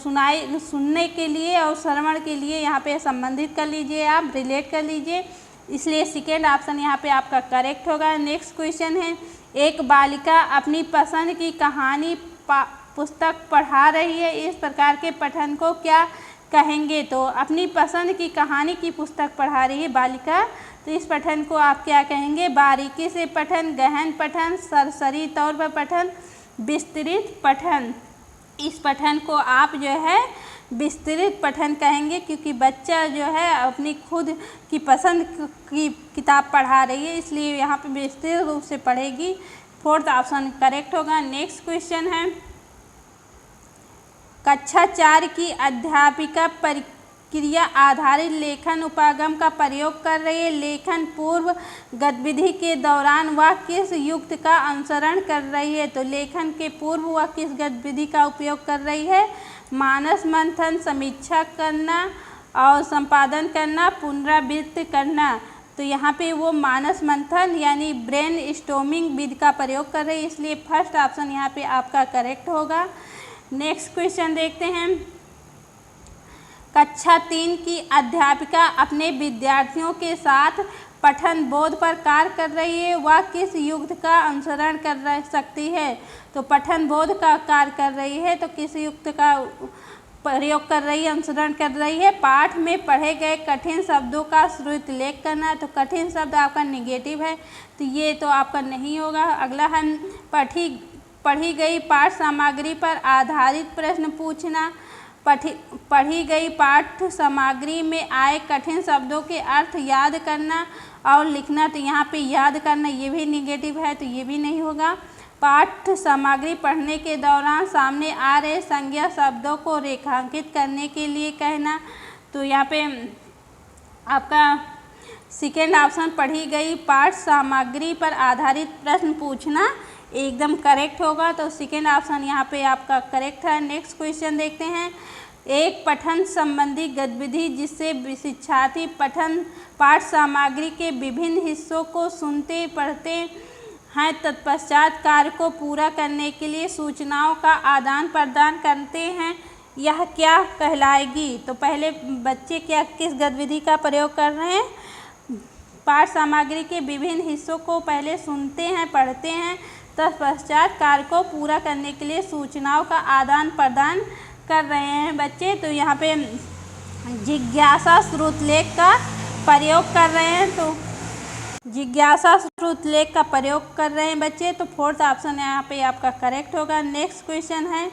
सुनने के लिए और श्रवण के लिए यहाँ पे संबंधित कर लीजिए, आप रिलेट कर लीजिए, इसलिए सेकेंड ऑप्शन यहाँ पे आपका करेक्ट होगा। नेक्स्ट क्वेश्चन है, एक बालिका अपनी पसंद की कहानी पुस्तक पढ़ा रही है, इस प्रकार के पठन को क्या कहेंगे? तो अपनी पसंद की कहानी की पुस्तक पढ़ा रही है बालिका, तो इस पठन को आप क्या कहेंगे? बारीकी से पठन, गहन पठन, सरसरी तौर पर पठन, विस्तृत पठन। इस पठन को आप जो है विस्तृत पठन कहेंगे, क्योंकि बच्चा जो है अपनी खुद की पसंद की किताब पढ़ा रही है, इसलिए यहाँ पे विस्तृत रूप से पढ़ेगी। फोर्थ ऑप्शन करेक्ट होगा। नेक्स्ट क्वेश्चन है, कक्षा 4 की अध्यापिका प्रक्रिया आधारित लेखन उपागम का प्रयोग कर रही है। लेखन पूर्व गतिविधि के दौरान वह किस युक्त का अनुसरण कर रही है? तो लेखन के पूर्व वह किस गतिविधि का उपयोग कर रही है? मानस मंथन, समीक्षा करना और संपादन करना, पुनरावृत्ति करना। तो यहाँ पे वो मानस मंथन यानी ब्रेन स्टॉर्मिंग विधि का प्रयोग कर रही है, इसलिए फर्स्ट ऑप्शन यहाँ पे आपका करेक्ट होगा। नेक्स्ट क्वेश्चन देखते हैं, कक्षा 3 की अध्यापिका अपने विद्यार्थियों के साथ पठन बोध पर कार्य कर रही है, वह किस युक्त का अनुसरण कर सकती है? तो पठन बोध का कार्य कर रही है, तो किस युक्त का प्रयोग कर रही है, अनुसरण कर रही है। पाठ में पढ़े गए कठिन शब्दों का श्रुतलेख करना, तो कठिन शब्द आपका निगेटिव है, तो ये तो आपका नहीं होगा। अगला है पढ़ी गई पाठ सामग्री पर आधारित प्रश्न पूछना। पढ़ी गई पाठ सामग्री में आए कठिन शब्दों के अर्थ याद करना और लिखना, तो यहाँ पे याद करना ये भी निगेटिव है, तो ये भी नहीं होगा। पाठ सामग्री पढ़ने के दौरान सामने आ रहे संज्ञा शब्दों को रेखांकित करने के लिए कहना, तो यहाँ पे आपका सेकेंड ऑप्शन पढ़ी गई पाठ सामग्री पर आधारित प्रश्न पूछना एकदम करेक्ट होगा, तो सेकेंड ऑप्शन यहाँ पे आपका करेक्ट है। नेक्स्ट क्वेश्चन देखते हैं। एक पठन संबंधी गतिविधि जिससे शिक्षार्थी पाठ सामग्री के विभिन्न हिस्सों को सुनते पढ़ते हैं, तत्पश्चात कार्य को पूरा करने के लिए सूचनाओं का आदान प्रदान करते हैं, यह क्या कहलाएगी? तो पहले बच्चे किस गतिविधि का प्रयोग कर रहे हैं? पाठ सामग्री के विभिन्न हिस्सों को पहले सुनते हैं, पढ़ते हैं, तत्पश्चात कार्य को पूरा करने के लिए सूचनाओं का आदान प्रदान कर रहे हैं बच्चे। तो यहाँ पे जिज्ञासा श्रुतलेख का प्रयोग कर रहे हैं, तो जिज्ञासा श्रुतलेख का प्रयोग कर रहे हैं बच्चे, तो फोर्थ ऑप्शन यहाँ पे आपका करेक्ट होगा। नेक्स्ट क्वेश्चन है।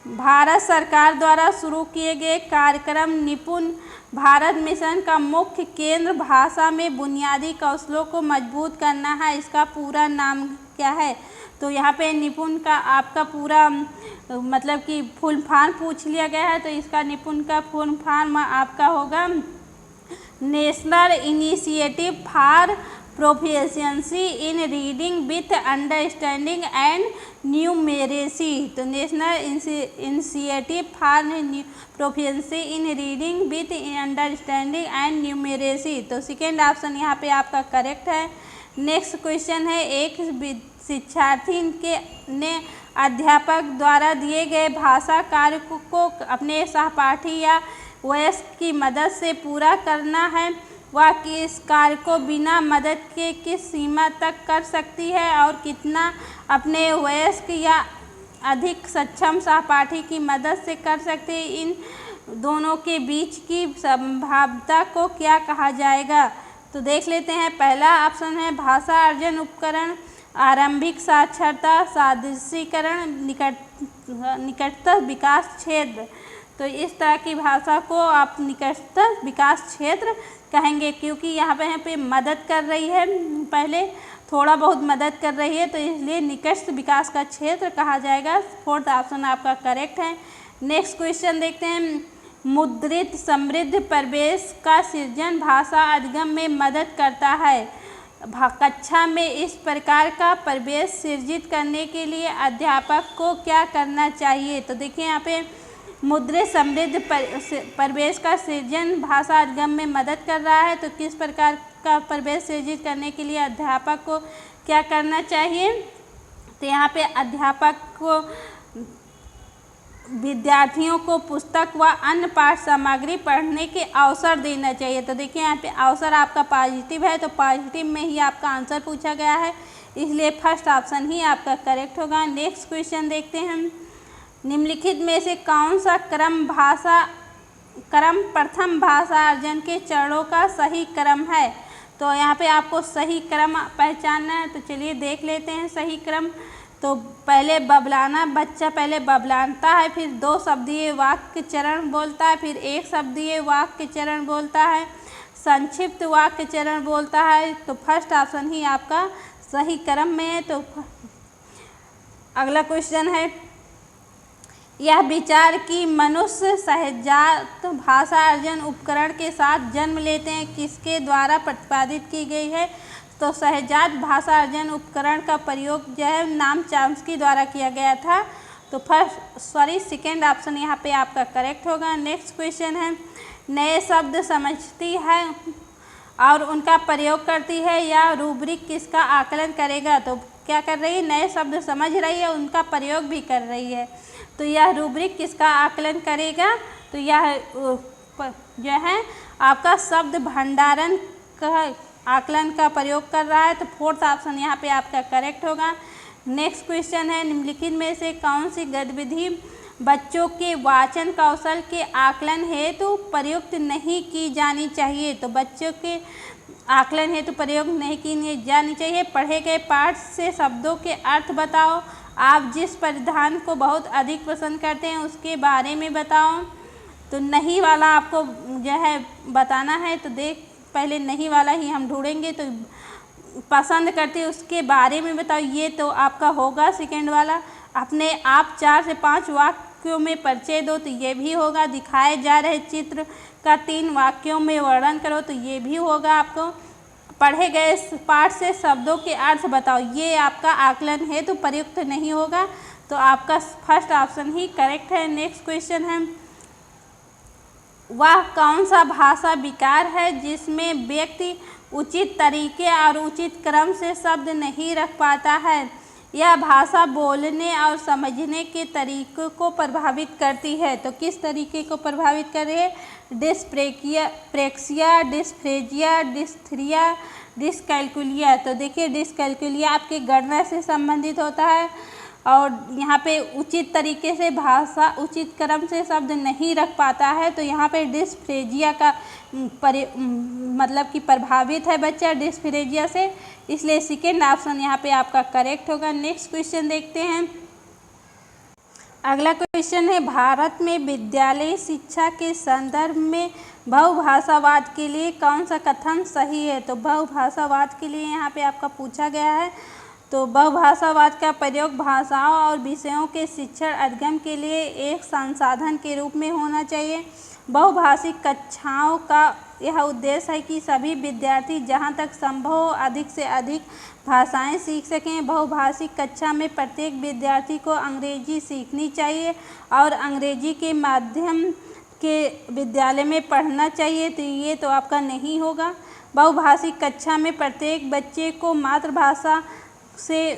भारत सरकार द्वारा शुरू किए गए कार्यक्रम निपुण भारत मिशन का मुख्य केंद्र भाषा में बुनियादी कौशलों को मजबूत करना है, इसका पूरा नाम क्या है? तो यहाँ पे निपुण का आपका पूरा मतलब कि फुल फॉर्म पूछ लिया गया है, तो इसका निपुण का फुल फॉर्म आपका होगा national initiative for proficiency in reading with understanding and numeracy. तो national initiative for proficiency in reading with understanding and numeracy, तो सेकेंड ऑप्शन यहाँ पे आपका करेक्ट है। नेक्स्ट क्वेश्चन है। एक शिक्षार्थी ने अध्यापक द्वारा दिए गए भाषा कार्य को अपने सहपाठी या वयस्क की मदद से पूरा करना है, वह किस कार्य को बिना मदद के किस सीमा तक कर सकती है और कितना अपने वयस्क या अधिक सक्षम सहपाठी की मदद से कर सकते हैं? इन दोनों के बीच की संभाव्यता को क्या कहा जाएगा? तो देख लेते हैं। पहला ऑप्शन है भाषा अर्जन उपकरण, आरंभिक साक्षरता, सादृशीकरण, निकटतम विकास क्षेत्र। तो इस तरह की भाषा को आप निकटतम विकास क्षेत्र कहेंगे, क्योंकि यहाँ पे मदद कर रही है, पहले थोड़ा बहुत मदद कर रही है, तो इसलिए निकटतम विकास का क्षेत्र कहा जाएगा। फोर्थ ऑप्शन आपका करेक्ट है। नेक्स्ट क्वेश्चन देखते हैं। मुद्रित समृद्ध परिवेश का सृजन भाषा अधिगम में मदद करता है। कक्षा में इस प्रकार का परिवेश सृजित करने के लिए अध्यापक को क्या करना चाहिए? तो देखिए यहाँ पे मुद्रित समृद्ध परिवेश का सृजन भाषा अधिगम में मदद कर रहा है, तो किस प्रकार का परिवेश सृजित करने के लिए अध्यापक को क्या करना चाहिए? तो यहाँ पे अध्यापक को विद्यार्थियों को पुस्तक व अन्य पाठ सामग्री पढ़ने के अवसर देना चाहिए। तो देखिए यहाँ पे अवसर आपका पॉजिटिव है, तो पॉजिटिव में ही आपका आंसर पूछा गया है, इसलिए फर्स्ट ऑप्शन ही आपका करेक्ट होगा। नेक्स्ट क्वेश्चन देखते हैं। निम्नलिखित में से कौन सा क्रम प्रथम भाषा अर्जन के चरणों का सही क्रम है? तो यहाँ पे आपको सही क्रम पहचानना है, तो चलिए देख लेते हैं सही क्रम। तो पहले बबलाना, बच्चा पहले बबलाता है, फिर 2 शब्दीय वाक्य चरण बोलता है, फिर 1 शब्दीय वाक्य चरण बोलता है, संक्षिप्त वाक्य चरण बोलता है। तो फर्स्ट ऑप्शन ही आपका सही क्रम में है। तो अगला क्वेश्चन है। यह विचार कि मनुष्य सहजात भाषा अर्जन उपकरण के साथ जन्म लेते हैं किसके द्वारा प्रतिपादित की गई है? तो सहजात भाषा अर्जन उपकरण का प्रयोग जो है नाम चॉम्स्की द्वारा किया गया था। तो सेकेंड ऑप्शन यहाँ पे आपका करेक्ट होगा। नेक्स्ट क्वेश्चन है। नए शब्द समझती है और उनका प्रयोग करती है, या रूब्रिक किसका आकलन करेगा? तो क्या कर रही है? नए शब्द समझ रही है, उनका प्रयोग भी कर रही है, तो यह रूब्रिक किसका आकलन करेगा? तो यह जो है आपका शब्द भंडारण का आकलन का प्रयोग कर रहा है, तो फोर्थ ऑप्शन यहाँ पे आपका करेक्ट होगा। नेक्स्ट क्वेश्चन है। निम्नलिखित में से कौन सी गतिविधि बच्चों के वाचन कौशल के आकलन हेतु प्रयुक्त नहीं की जानी चाहिए। तो बच्चों के आकलन हेतु प्रयोग नहीं की जानी चाहिए। पढ़े गए पाठ से शब्दों के अर्थ बताओ। आप जिस परिधान को बहुत अधिक पसंद करते हैं उसके बारे में बताओ। तो नहीं वाला आपको जो है बताना है। तो पहले नहीं वाला ही हम ढूंढेंगे। तो पसंद करते उसके बारे में बताओ, ये तो आपका होगा सेकंड वाला। अपने आप 4 से 5 वाक्यों में परिचय दो, तो ये भी होगा। दिखाए जा रहे चित्र का 3 वाक्यों में वर्णन करो, तो ये भी होगा आपको। पढ़े गए पाठ से शब्दों के अर्थ बताओ, ये आपका आकलन है तो प्रयुक्त नहीं होगा। तो आपका फर्स्ट ऑप्शन ही करेक्ट है। नेक्स्ट क्वेश्चन है, वह कौन सा भाषा विकार है जिसमें व्यक्ति उचित तरीके और उचित क्रम से शब्द नहीं रख पाता है? यह भाषा बोलने और समझने के तरीके को प्रभावित करती है। तो किस तरीके को प्रभावित कर रही है? डिस्प्रेक्सिया, डिस्फ्रेजिया, डिस्थ्रिया, डिसकैल्कुलिया। तो देखिए डिसकैल्कुलिया आपके गणना से संबंधित होता है और यहाँ पे उचित तरीके से भाषा उचित क्रम से शब्द नहीं रख पाता है। तो यहाँ पे डिस्फ्रेजिया का मतलब कि प्रभावित है बच्चा डिस्फ्रेजिया से, इसलिए सेकेंड ऑप्शन यहाँ पे आपका करेक्ट होगा। नेक्स्ट क्वेश्चन देखते हैं। अगला क्वेश्चन है, भारत में विद्यालय शिक्षा के संदर्भ में बहुभाषावाद के लिए कौन सा कथन सही है? तो बहुभाषावाद के लिए यहाँ पे आपका पूछा गया है। तो बहुभाषावाद का प्रयोग भाषाओं और विषयों के शिक्षण अध्ययन के लिए एक संसाधन के रूप में होना चाहिए। बहुभाषिक कक्षाओं का यह उद्देश्य है कि सभी विद्यार्थी जहां तक संभव हो अधिक से अधिक भाषाएं सीख सकें। बहुभाषिक कक्षा में प्रत्येक विद्यार्थी को अंग्रेजी सीखनी चाहिए और अंग्रेजी के माध्यम के विद्यालय में पढ़ना चाहिए। तो ये तो आपका नहीं होगा। बहुभाषिक कक्षा में प्रत्येक बच्चे को मातृभाषा से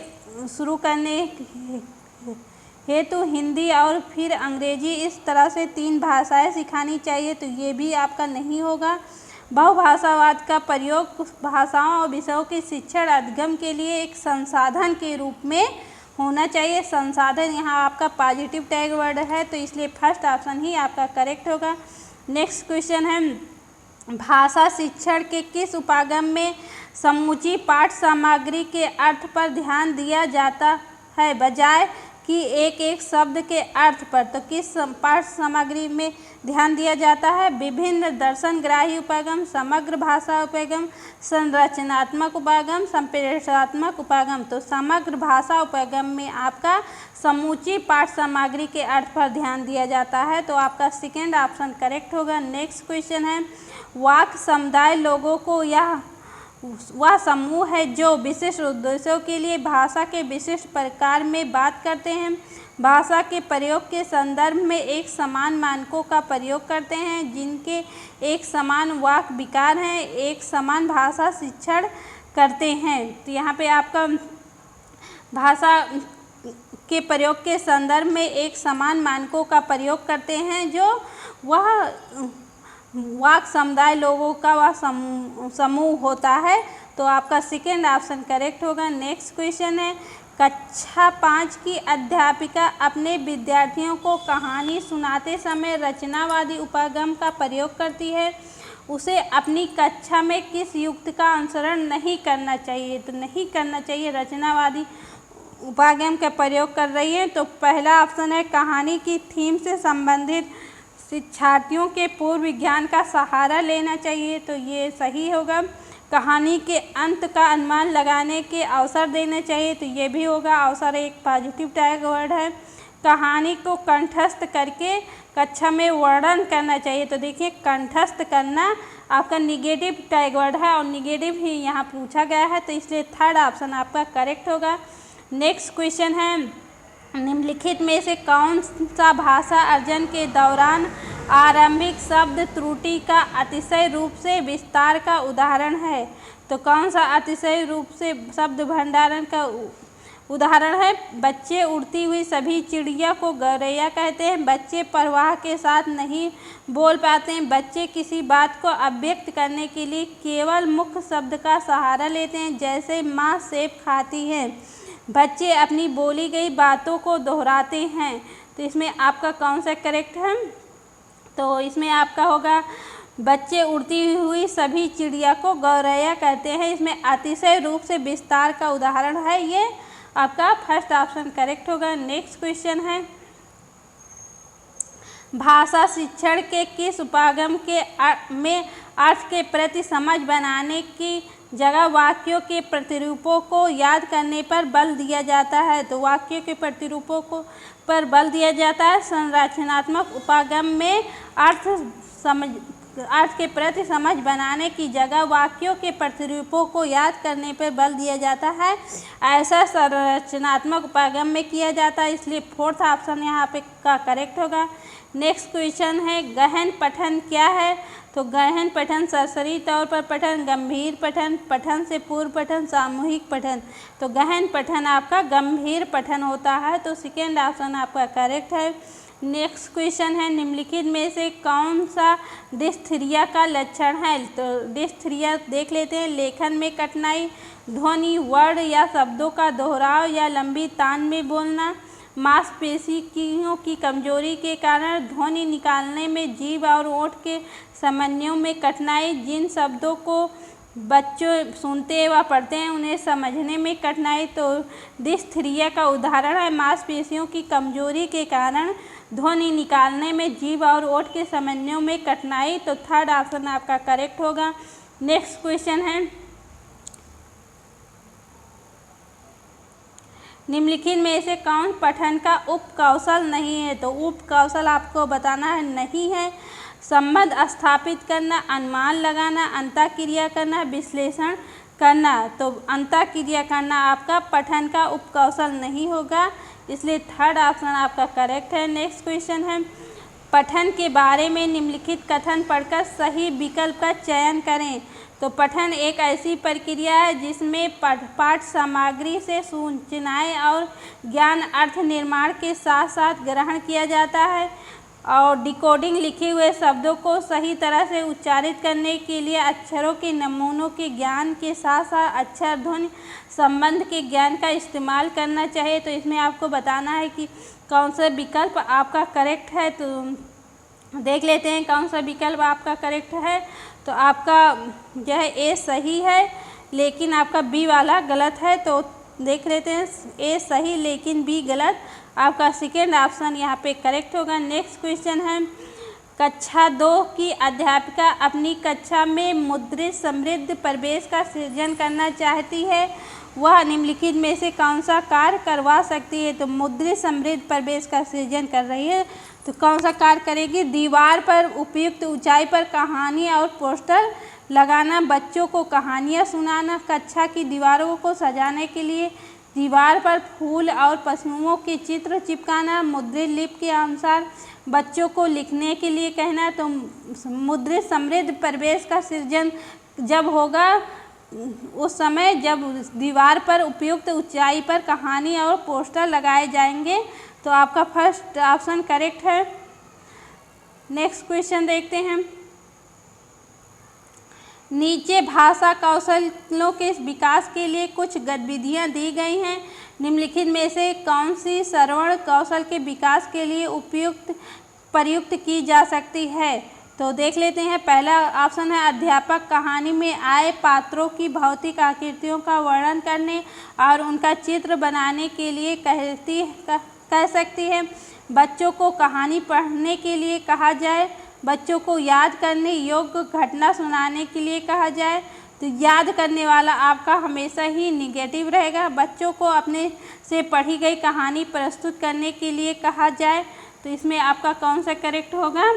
शुरू करने हेतु हिंदी और फिर अंग्रेजी, इस तरह से 3 भाषाएं सिखानी चाहिए। तो ये भी आपका नहीं होगा। बहुभाषावाद का प्रयोग भाषाओं और विषयों के शिक्षण अध्ययन के लिए एक संसाधन के रूप में होना चाहिए। संसाधन यहाँ आपका पॉजिटिव टैग वर्ड है, तो इसलिए फर्स्ट ऑप्शन ही आपका करेक्ट होगा। नेक्स्ट क्वेश्चन है, भाषा शिक्षण के किस उपागम में समूची पाठ सामग्री के अर्थ पर ध्यान दिया जाता है बजाय कि एक एक शब्द के अर्थ पर? तो किस पाठ सामग्री में ध्यान दिया जाता है? विभिन्न दर्शनग्राही उपागम, समग्र भाषा उपागम, संरचनात्मक उपागम, संप्रेषणात्मक उपागम। तो समग्र भाषा उपागम में आपका समूची पाठ सामग्री के अर्थ पर ध्यान दिया जाता है। तो आपका सेकेंड ऑप्शन करेक्ट होगा। नेक्स्ट क्वेश्चन है, वाक् समुदाय लोगों को वह समूह है जो विशिष्ट उद्देश्यों के लिए भाषा के विशिष्ट प्रकार में बात करते हैं, भाषा के प्रयोग के संदर्भ में एक समान मानकों का प्रयोग करते हैं, जिनके एक समान वाक् विकार हैं, एक समान भाषा शिक्षण करते हैं। तो यहाँ पे आपका भाषा के प्रयोग के संदर्भ में एक समान मानकों का प्रयोग करते हैं, जो वह वाक् समुदाय लोगों का वह समूह होता है। तो आपका सेकेंड ऑप्शन करेक्ट होगा। नेक्स्ट क्वेश्चन है, कक्षा 5 की अध्यापिका अपने विद्यार्थियों को कहानी सुनाते समय रचनावादी उपागम का प्रयोग करती है। उसे अपनी कक्षा में किस युक्ति का अनुसरण नहीं करना चाहिए? तो नहीं करना चाहिए, रचनावादी उपागम का प्रयोग कर रही है। तो पहला ऑप्शन है, कहानी की थीम से संबंधित शिक्षार्थियों के पूर्व ज्ञान का सहारा लेना चाहिए। तो ये सही होगा। कहानी के अंत का अनुमान लगाने के अवसर देने चाहिए। तो ये भी होगा। अवसर एक पॉजिटिव टैग वर्ड है। कहानी को कंठस्थ करके कक्षा में वर्णन करना चाहिए। तो देखिए कंठस्थ करना आपका निगेटिव टैग वर्ड है और निगेटिव ही यहाँ पूछा गया है। तो इसलिए थर्ड ऑप्शन आपका करेक्ट होगा। नेक्स्ट क्वेश्चन है, निम्नलिखित में से कौन सा भाषा अर्जन के दौरान आरंभिक शब्द त्रुटि का अतिशय रूप से विस्तार का उदाहरण है? तो कौन सा अतिशय रूप से शब्द भंडारण का उदाहरण है? बच्चे उड़ती हुई सभी चिड़िया को गौरैया कहते हैं। बच्चे प्रवाह के साथ नहीं बोल पाते हैं। बच्चे किसी बात को अभिव्यक्त करने के लिए केवल मुख्य शब्द का सहारा लेते हैं, जैसे माँ सेब खाती है। बच्चे अपनी बोली गई बातों को दोहराते हैं। तो इसमें आपका कौन सा करेक्ट है? तो इसमें आपका होगा बच्चे उड़ती हुई सभी चिड़िया को गौरैया कहते हैं। इसमें अतिशय रूप से विस्तार का उदाहरण है, ये आपका फर्स्ट ऑप्शन करेक्ट होगा। नेक्स्ट क्वेश्चन है, भाषा शिक्षण के किस उपागम में अर्थ के प्रति समझ बनाने की जगह वाक्यों के प्रतिरूपों को याद करने पर बल दिया जाता है? तो वाक्यों के प्रतिरूपों को पर बल दिया जाता है। संरचनात्मक उपागम में अर्थ के प्रति समझ बनाने की जगह वाक्यों के प्रतिरूपों को याद करने पर बल दिया जाता है। ऐसा संरचनात्मक उपागम में किया जाता है, इसलिए फोर्थ ऑप्शन यहाँ पे का करेक्ट होगा। नेक्स्ट क्वेश्चन है, गहन पठन क्या है? तो गहन पठन सरसरी तौर पर पठन, गंभीर पठन, पठन से पूर्व पठन, सामूहिक पठन। तो गहन पठन आपका गंभीर पठन होता है, तो सेकेंड ऑप्शन आपका करेक्ट है। नेक्स्ट क्वेश्चन है, निम्नलिखित में से कौन सा डिस्थीरिया का लक्षण है? तो डिस्थीरिया देख लेते हैं, लेखन में कठिनाई, ध्वनि, वर्ण या शब्दों का दोहराव या लंबी तान में बोलना, मांसपेशियों की कमजोरी के कारण ध्वनि निकालने में जीभ और ओठ के समन्वयों में कठिनाई, जिन शब्दों को बच्चों सुनते व पढ़ते हैं उन्हें समझने में कठिनाई। तो डिस्थीरिया का उदाहरण है मांसपेशियों की कमजोरी के कारण ध्वनि निकालने में जीभ और ओठ के समन्वयों में कठिनाई। तो थर्ड ऑप्शन आपका करेक्ट होगा। नेक्स्ट क्वेश्चन है, निम्नलिखित में से कौन पठन का उपकौशल नहीं है? तो उपकौशल आपको बताना है नहीं है। संबंध स्थापित करना, अनुमान लगाना, अंतःक्रिया करना, विश्लेषण करना। तो अंतःक्रिया करना आपका पठन का उपकौशल नहीं होगा, इसलिए थर्ड ऑप्शन आपका करेक्ट है। नेक्स्ट क्वेश्चन है, पठन के बारे में निम्नलिखित कथन पढ़कर सही विकल्प का चयन करें। तो पठन एक ऐसी प्रक्रिया है जिसमें पाठ सामग्री से सूचनाएं और ज्ञान अर्थ निर्माण के साथ साथ ग्रहण किया जाता है और डिकोडिंग लिखे हुए शब्दों को सही तरह से उच्चारित करने के लिए अक्षरों के नमूनों के ज्ञान के साथ साथ अक्षर ध्वनि संबंध के ज्ञान का इस्तेमाल करना चाहिए। तो इसमें आपको बताना है कि कौन सा विकल्प आपका करेक्ट है। तो देख लेते हैं कौन सा विकल्प आपका करेक्ट है। तो आपका जो है ए सही है, लेकिन आपका बी वाला गलत है। तो देख लेते हैं, ए सही लेकिन बी गलत, आपका सेकेंड ऑप्शन यहाँ पे करेक्ट होगा। नेक्स्ट क्वेश्चन है, कक्षा 2 की अध्यापिका अपनी कक्षा में मुद्रित समृद्ध परिवेश का सृजन करना चाहती है, वह निम्नलिखित में से कौन सा कार्य करवा सकती है? तो मुद्रित समृद्ध परिवेश का सृजन कर रही है, तो कौन सा कार्य करेगी? दीवार पर उपयुक्त ऊंचाई पर कहानी और पोस्टर लगाना, बच्चों को कहानियाँ सुनाना, कक्षा की दीवारों को सजाने के लिए दीवार पर फूल और पशुओं के चित्र चिपकाना, मुद्रित लिपि के अनुसार बच्चों को लिखने के लिए कहना। तो मुद्रित समृद्ध परिवेश का सृजन जब होगा उस समय जब दीवार पर उपयुक्त ऊंचाई पर कहानी और पोस्टर लगाए जाएंगे। तो आपका फर्स्ट ऑप्शन करेक्ट है। नेक्स्ट क्वेश्चन देखते हैं, नीचे भाषा कौशलों के विकास के लिए कुछ गतिविधियां दी गई हैं, निम्नलिखित में से कौन सी श्रवण कौशल के विकास के लिए प्रयुक्त की जा सकती है? तो देख लेते हैं, पहला ऑप्शन है अध्यापक कहानी में आए पात्रों की भौतिक आकृतियों का वर्णन करने और उनका चित्र बनाने के लिए कह सकती है। बच्चों को कहानी पढ़ने के लिए कहा जाए, बच्चों को याद करने योग्य घटना सुनाने के लिए कहा जाए। तो याद करने वाला आपका हमेशा ही निगेटिव रहेगा। बच्चों को अपने से पढ़ी गई कहानी प्रस्तुत करने के लिए कहा जाए। तो इसमें आपका कौन सा करेक्ट होगा?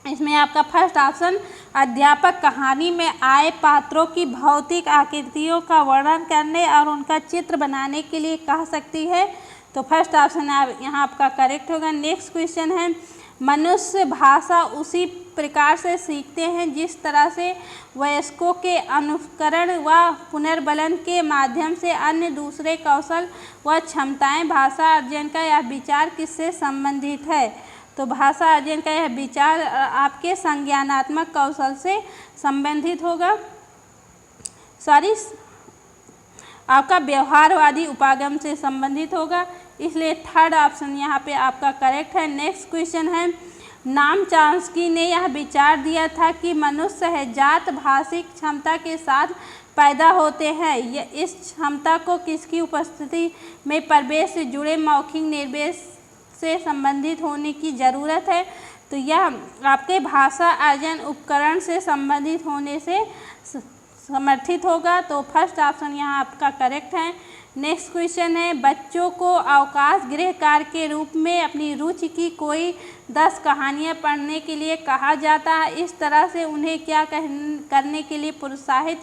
इसमें आपका फर्स्ट ऑप्शन अध्यापक कहानी में आए पात्रों की भौतिक आकृतियों का वर्णन करने और उनका चित्र बनाने के लिए कह सकती है। तो फर्स्ट ऑप्शन यहाँ आपका करेक्ट होगा। नेक्स्ट क्वेश्चन है, मनुष्य भाषा उसी प्रकार से सीखते हैं जिस तरह से वयस्कों के अनुकरण व पुनर्बलन के माध्यम से अन्य दूसरे कौशल व क्षमताएं। भाषा अर्जन का यह विचार किससे संबंधित है? तो भाषा अर्जन का यह विचार आपके संज्ञानात्मक कौशल से संबंधित होगा, आपका व्यवहारवादी उपागम से संबंधित होगा। इसलिए थर्ड ऑप्शन यहाँ पे आपका करेक्ट है। नेक्स्ट क्वेश्चन है, नाम चॉम्स्की ने यह विचार दिया था कि मनुष्य सहजात भाषिक क्षमता के साथ पैदा होते हैं। इस क्षमता को किसकी उपस्थिति में प्रवेश से जुड़े मौखिक निर्देश से संबंधित होने की ज़रूरत है। तो यह आपके भाषा अर्जन उपकरण से संबंधित होने से समर्थित होगा। तो फर्स्ट ऑप्शन यहाँ आपका करेक्ट है। नेक्स्ट क्वेश्चन है, बच्चों को अवकाश गृह कार्य के रूप में अपनी रुचि की कोई 10 कहानियाँ पढ़ने के लिए कहा जाता है। इस तरह से उन्हें क्या करने के लिए प्रोत्साहित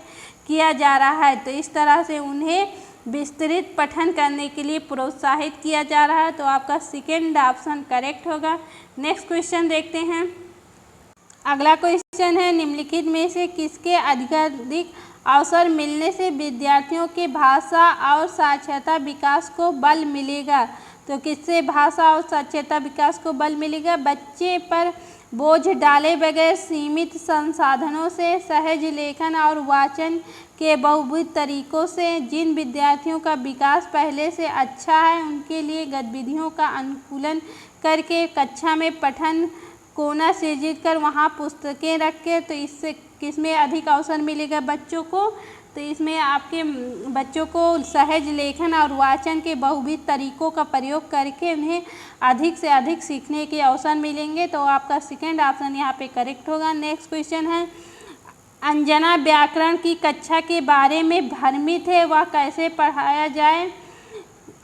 किया जा रहा है? तो इस तरह से उन्हें विस्तृत पठन करने के लिए प्रोत्साहित किया जा रहा है। तो आपका सेकेंड ऑप्शन करेक्ट होगा। नेक्स्ट क्वेश्चन देखते हैं। अगला क्वेश्चन है, निम्नलिखित में से किसके अधिक अवसर मिलने से विद्यार्थियों के भाषा और साक्षरता विकास को बल मिलेगा? तो किससे भाषा और साक्षरता विकास को बल मिलेगा? बच्चे पर बोझ डाले बगैर सीमित संसाधनों से सहज लेखन और वाचन के बहुविध तरीकों से। जिन विद्यार्थियों का विकास पहले से अच्छा है उनके लिए गतिविधियों का अनुकूलन करके कक्षा में पठन कोना सृजित कर वहाँ पुस्तकें रख के, तो इससे किसमें अधिक अवसर मिलेगा बच्चों को? तो इसमें आपके बच्चों को सहज लेखन और वाचन के बहुविध तरीकों का प्रयोग करके उन्हें अधिक से अधिक सीखने के अवसर मिलेंगे। तो आपका सेकेंड ऑप्शन यहाँ पे करेक्ट होगा। नेक्स्ट क्वेश्चन है, अंजना व्याकरण की कक्षा के बारे में भ्रमित है, वह कैसे पढ़ाया जाए?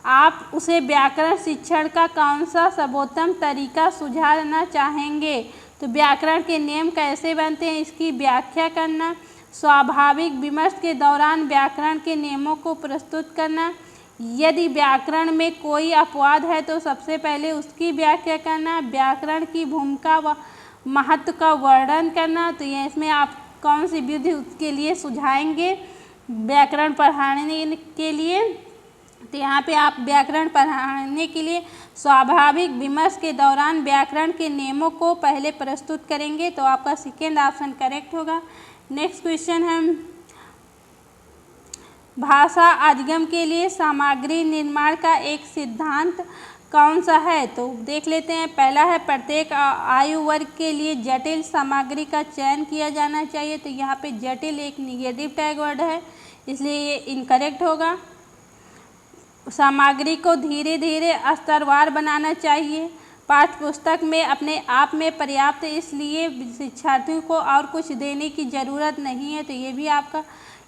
आप उसे व्याकरण शिक्षण का कौन सा सर्वोत्तम तरीका सुझाना चाहेंगे? तो व्याकरण के नियम कैसे बनते हैं इसकी व्याख्या करना, स्वाभाविक विमर्श के दौरान व्याकरण के नियमों को प्रस्तुत करना, यदि व्याकरण में कोई अपवाद है तो सबसे पहले उसकी व्याख्या करना, व्याकरण की भूमिका व महत्व का वर्णन करना। तो ये इसमें आप कौन सी विधि उसके लिए सुझाएंगे व्याकरण पढ़ाने के लिए? तो यहाँ पे आप व्याकरण पढ़ाने के लिए स्वाभाविक विमर्श के दौरान व्याकरण के नियमों को पहले प्रस्तुत करेंगे। तो आपका सेकेंड ऑप्शन करेक्ट होगा। नेक्स्ट क्वेश्चन है, भाषा अधिगम के लिए सामग्री निर्माण का एक सिद्धांत कौन सा है? तो देख लेते हैं। पहला है, प्रत्येक आयु वर्ग के लिए जटिल सामग्री का चयन किया जाना चाहिए। तो यहाँ पे जटिल एक निगेटिव टैग वर्ड है, इसलिए ये इनकरेक्ट होगा। सामग्री को धीरे धीरे स्तरवार बनाना चाहिए। पाठ्यपुस्तक में अपने आप में पर्याप्त, इसलिए शिक्षार्थियों को और कुछ देने की ज़रूरत नहीं है। तो ये भी आपका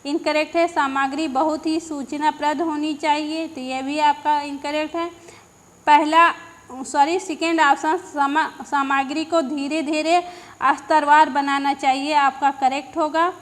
इनकरेक्ट है। सामग्री बहुत ही सूचनाप्रद होनी चाहिए। तो ये भी आपका इनकरेक्ट है। सेकेंड ऑप्शन सामग्री को धीरे धीरे स्तरवार बनाना चाहिए, आपका करेक्ट होगा।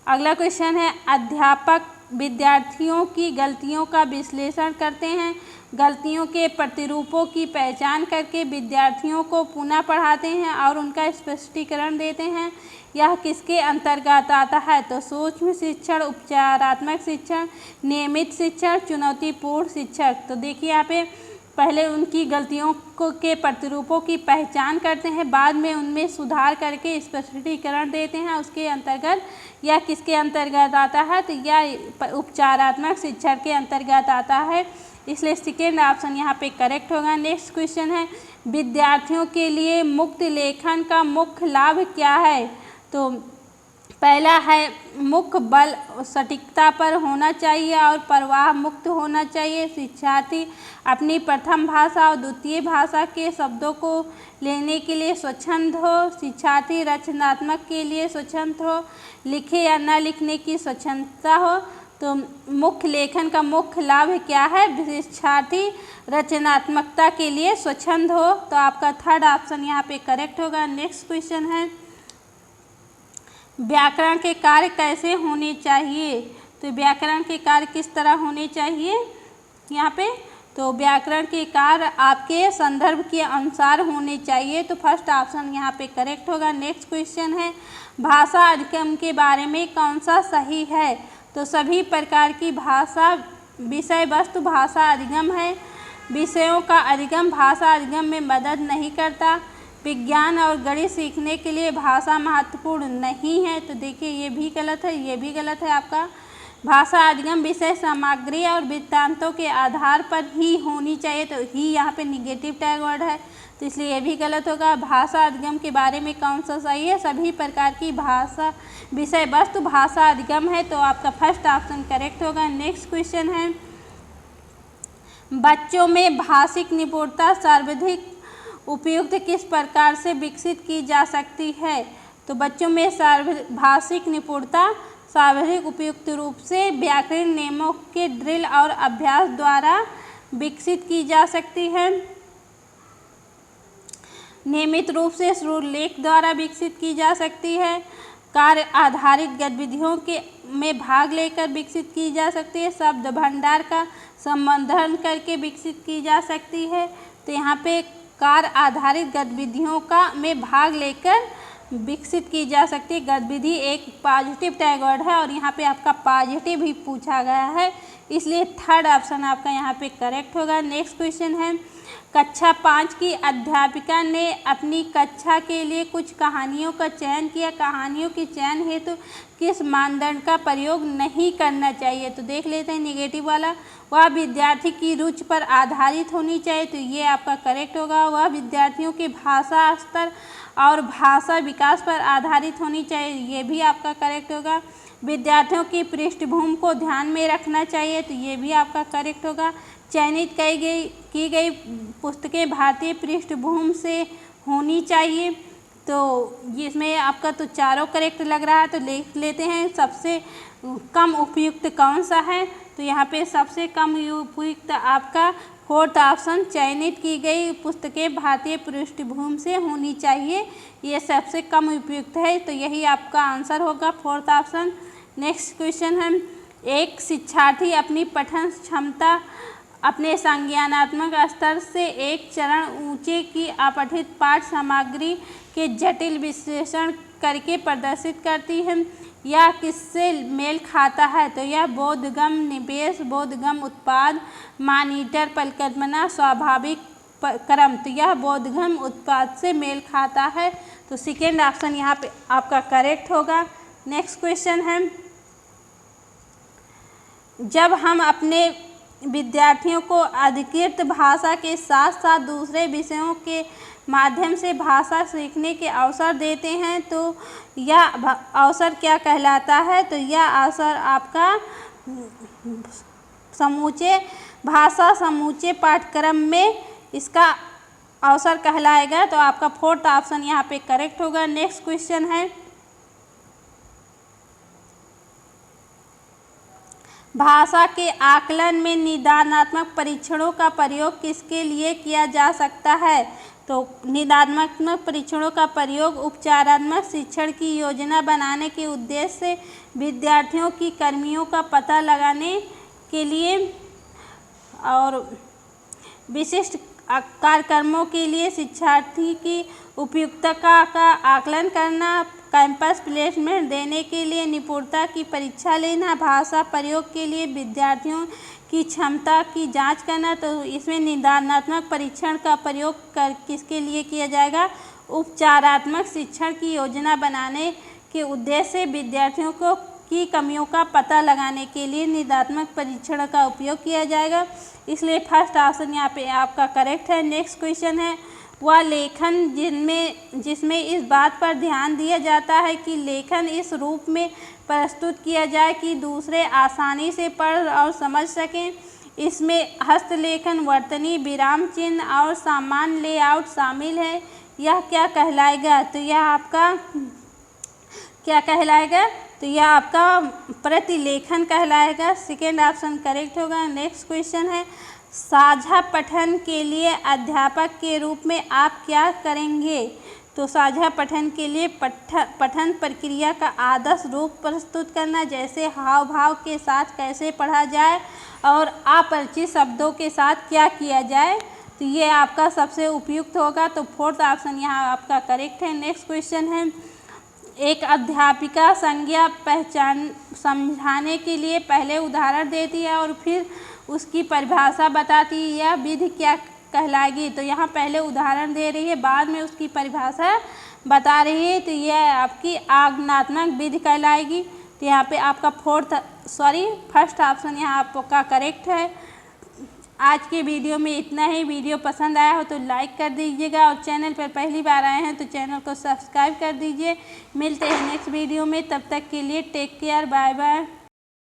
अगला क्वेश्चन है, अध्यापक विद्यार्थियों की गलतियों का विश्लेषण करते हैं, गलतियों के प्रतिरूपों की पहचान करके विद्यार्थियों को पुनः पढ़ाते हैं और उनका स्पष्टीकरण देते हैं। यह किसके अंतर्गत आता है? तो सूक्ष्म शिक्षण, उपचारात्मक शिक्षण, नियमित शिक्षण, चुनौतीपूर्ण शिक्षण। तो देखिए यहाँ पे पहले उनकी गलतियों के प्रतिरूपों की पहचान करते हैं, बाद में उनमें सुधार करके स्पष्टीकरण देते हैं। उसके अंतर्गत यह किसके अंतर्गत आता है? तो यह उपचारात्मक शिक्षण के अंतर्गत आता है, इसलिए सेकेंड ऑप्शन यहाँ पे करेक्ट होगा। नेक्स्ट क्वेश्चन है, विद्यार्थियों के लिए मुक्त लेखन का मुख्य लाभ क्या है? तो पहला है, मुख्य बल सटीकता पर होना चाहिए और प्रवाह मुक्त होना चाहिए। शिक्षार्थी अपनी प्रथम भाषा और द्वितीय भाषा के शब्दों को लेने के लिए स्वच्छंद हो। शिक्षार्थी रचनात्मक के लिए स्वच्छंद हो, लिखे या न लिखने की स्वच्छंदता हो। तो मुख्य लेखन का मुख्य लाभ क्या है? शिक्षार्थी रचनात्मकता के लिए स्वच्छंद हो। तो आपका थर्ड ऑप्शन यहाँ पे करेक्ट होगा। नेक्स्ट क्वेश्चन है, व्याकरण के कार्य कैसे होने चाहिए? तो व्याकरण के कार्य किस तरह होने चाहिए यहाँ पे? तो व्याकरण के कार्य आपके संदर्भ के अनुसार होने चाहिए। तो फर्स्ट ऑप्शन यहाँ पे करेक्ट होगा। नेक्स्ट क्वेश्चन है, भाषा अधिगम के बारे में कौन सा सही है? तो सभी प्रकार की भाषा विषय वस्तु भाषा अधिगम है। विषयों का अधिगम भाषा अधिगम में मदद नहीं करता। विज्ञान और गणित सीखने के लिए भाषा महत्वपूर्ण नहीं है। तो देखिए ये भी गलत है, ये भी गलत है आपका। भाषा अधिगम विषय सामग्री और वृत्तांतों के आधार पर ही होनी चाहिए, तो ही यहाँ पे निगेटिव टैग वर्ड है, तो इसलिए ये भी गलत होगा। भाषा अधिगम के बारे में कौन सा सही है? सभी प्रकार की भाषा विषय वस्तु भाषा अधिगम है, तो आपका फर्स्ट ऑप्शन करेक्ट होगा। नेक्स्ट क्वेश्चन है, बच्चों में भाषिक निपुणता सर्वाधिक उपयुक्त किस प्रकार से विकसित की जा सकती है? तो बच्चों में भाषिक निपुणता सर्वाधिक उपयुक्त रूप से व्याकरण नियमों के ड्रिल और अभ्यास द्वारा विकसित की जा सकती है। नियमित रूप से श्रुलेख द्वारा विकसित की जा सकती है। कार्य आधारित गतिविधियों में भाग लेकर विकसित की जा सकती है। शब्द भंडार का संवर्धन करके विकसित की जा सकती है। तो यहाँ पे कार्य आधारित गतिविधियों में भाग लेकर विकसित की जा सकती है। गतिविधि एक पॉजिटिव टैग वर्ड है और यहाँ पे आपका पॉजिटिव ही पूछा गया है, इसलिए थर्ड ऑप्शन आपका यहाँ पे करेक्ट होगा। नेक्स्ट क्वेश्चन है, कक्षा 5 की अध्यापिका ने अपनी कक्षा के लिए कुछ कहानियों का चयन किया। कहानियों के चयन हेतु किस मानदंड का प्रयोग नहीं करना चाहिए? तो देख लेते हैं निगेटिव वाला। वह विद्यार्थी की रुचि पर आधारित होनी चाहिए, तो ये आपका करेक्ट होगा। वह विद्यार्थियों के भाषा स्तर और भाषा विकास पर आधारित होनी चाहिए, ये भी आपका करेक्ट होगा। विद्यार्थियों की पृष्ठभूमि को ध्यान में रखना चाहिए, तो ये भी आपका करेक्ट होगा। चयनित की गई पुस्तकें भारतीय पृष्ठभूमि से होनी चाहिए, तो इसमें आपका तो चारों करेक्ट लग रहा है, तो लिख लेते हैं सबसे कम उपयुक्त कौन सा है? तो यहाँ पे सबसे कम उपयुक्त आपका फोर्थ ऑप्शन, चयनित की गई पुस्तकें भारतीय पृष्ठभूमि से होनी चाहिए, ये सबसे कम उपयुक्त है, तो यही आपका आंसर होगा, फोर्थ ऑप्शन। नेक्स्ट क्वेश्चन है, एक शिक्षार्थी अपनी पठन क्षमता अपने संज्ञानात्मक स्तर से एक चरण ऊंचे की अपठित पाठ सामग्री के जटिल विश्लेषण करके प्रदर्शित करती है, यह किससे मेल खाता है? तो यह बोधगम्य निवेश, बोधगम्य उत्पाद, मॉनिटर परिकल्पना, स्वाभाविक क्रम, तो यह बोधगम्य उत्पाद से मेल खाता है, तो सेकेंड ऑप्शन यहाँ पे आपका करेक्ट होगा। नेक्स्ट क्वेश्चन है, जब हम अपने विद्यार्थियों को अधिकृत भाषा के साथ साथ दूसरे विषयों के माध्यम से भाषा सीखने के अवसर देते हैं, तो यह अवसर क्या कहलाता है? तो यह अवसर आपका समूचे पाठ्यक्रम में इसका अवसर कहलाएगा, तो आपका फोर्थ ऑप्शन यहाँ पे करेक्ट होगा। नेक्स्ट क्वेश्चन है, भाषा के आकलन में निदानात्मक परीक्षणों का प्रयोग किसके लिए किया जा सकता है? तो निदानात्मक परीक्षणों का प्रयोग उपचारात्मक शिक्षण की योजना बनाने के उद्देश्य से विद्यार्थियों की कमियों का पता लगाने के लिए और विशिष्ट कार्यक्रमों के लिए शिक्षार्थी की उपयुक्तता का आकलन करना, कैंपस प्लेसमेंट देने के लिए निपुणता की परीक्षा लेना, भाषा प्रयोग के लिए विद्यार्थियों की क्षमता की जांच करना, तो इसमें निदानात्मक परीक्षण का प्रयोग किसके लिए किया जाएगा? उपचारात्मक शिक्षण की योजना बनाने के उद्देश्य से विद्यार्थियों की कमियों का पता लगाने के लिए निदानात्मक परीक्षण का उपयोग किया जाएगा, इसलिए फर्स्ट ऑप्शन यहाँ पे आपका करेक्ट है। नेक्स्ट क्वेश्चन है, वह लेखन जिसमें इस बात पर ध्यान दिया जाता है कि लेखन इस रूप में प्रस्तुत किया जाए कि दूसरे आसानी से पढ़ और समझ सकें, इसमें हस्तलेखन, वर्तनी, विराम चिन्ह और सामान्य लेआउट शामिल है, यह क्या कहलाएगा? तो यह आपका क्या कहलाएगा? तो यह आपका प्रतिलेखन कहलाएगा, सेकेंड ऑप्शन करेक्ट होगा। नेक्स्ट क्वेश्चन है, साझा पठन के लिए अध्यापक के रूप में आप क्या करेंगे? तो साझा पठन के लिए पठन प्रक्रिया का आदर्श रूप प्रस्तुत करना, जैसे हाव भाव के साथ कैसे पढ़ा जाए और अपरिचित शब्दों के साथ क्या किया जाए, तो ये आपका सबसे उपयुक्त होगा, तो फोर्थ ऑप्शन यहाँ आपका करेक्ट है। नेक्स्ट क्वेश्चन है, एक अध्यापिका संज्ञा पहचान समझाने के लिए पहले उदाहरण देती है और फिर उसकी परिभाषा बताती है, यह विधि क्या कहलाएगी? तो यहाँ पहले उदाहरण दे रही है, बाद में उसकी परिभाषा बता रही है, तो यह आपकी आज्ञानात्मक विधि कहलाएगी। तो यहाँ पे आपका फर्स्ट ऑप्शन यहाँ आपका करेक्ट है। आज के वीडियो में इतना ही। वीडियो पसंद आया हो तो लाइक कर दीजिएगा और चैनल पर पहली बार आए हैं तो चैनल को सब्सक्राइब कर दीजिए। मिलते हैं नेक्स्ट वीडियो में, तब तक के लिए टेक केयर, बाय बाय।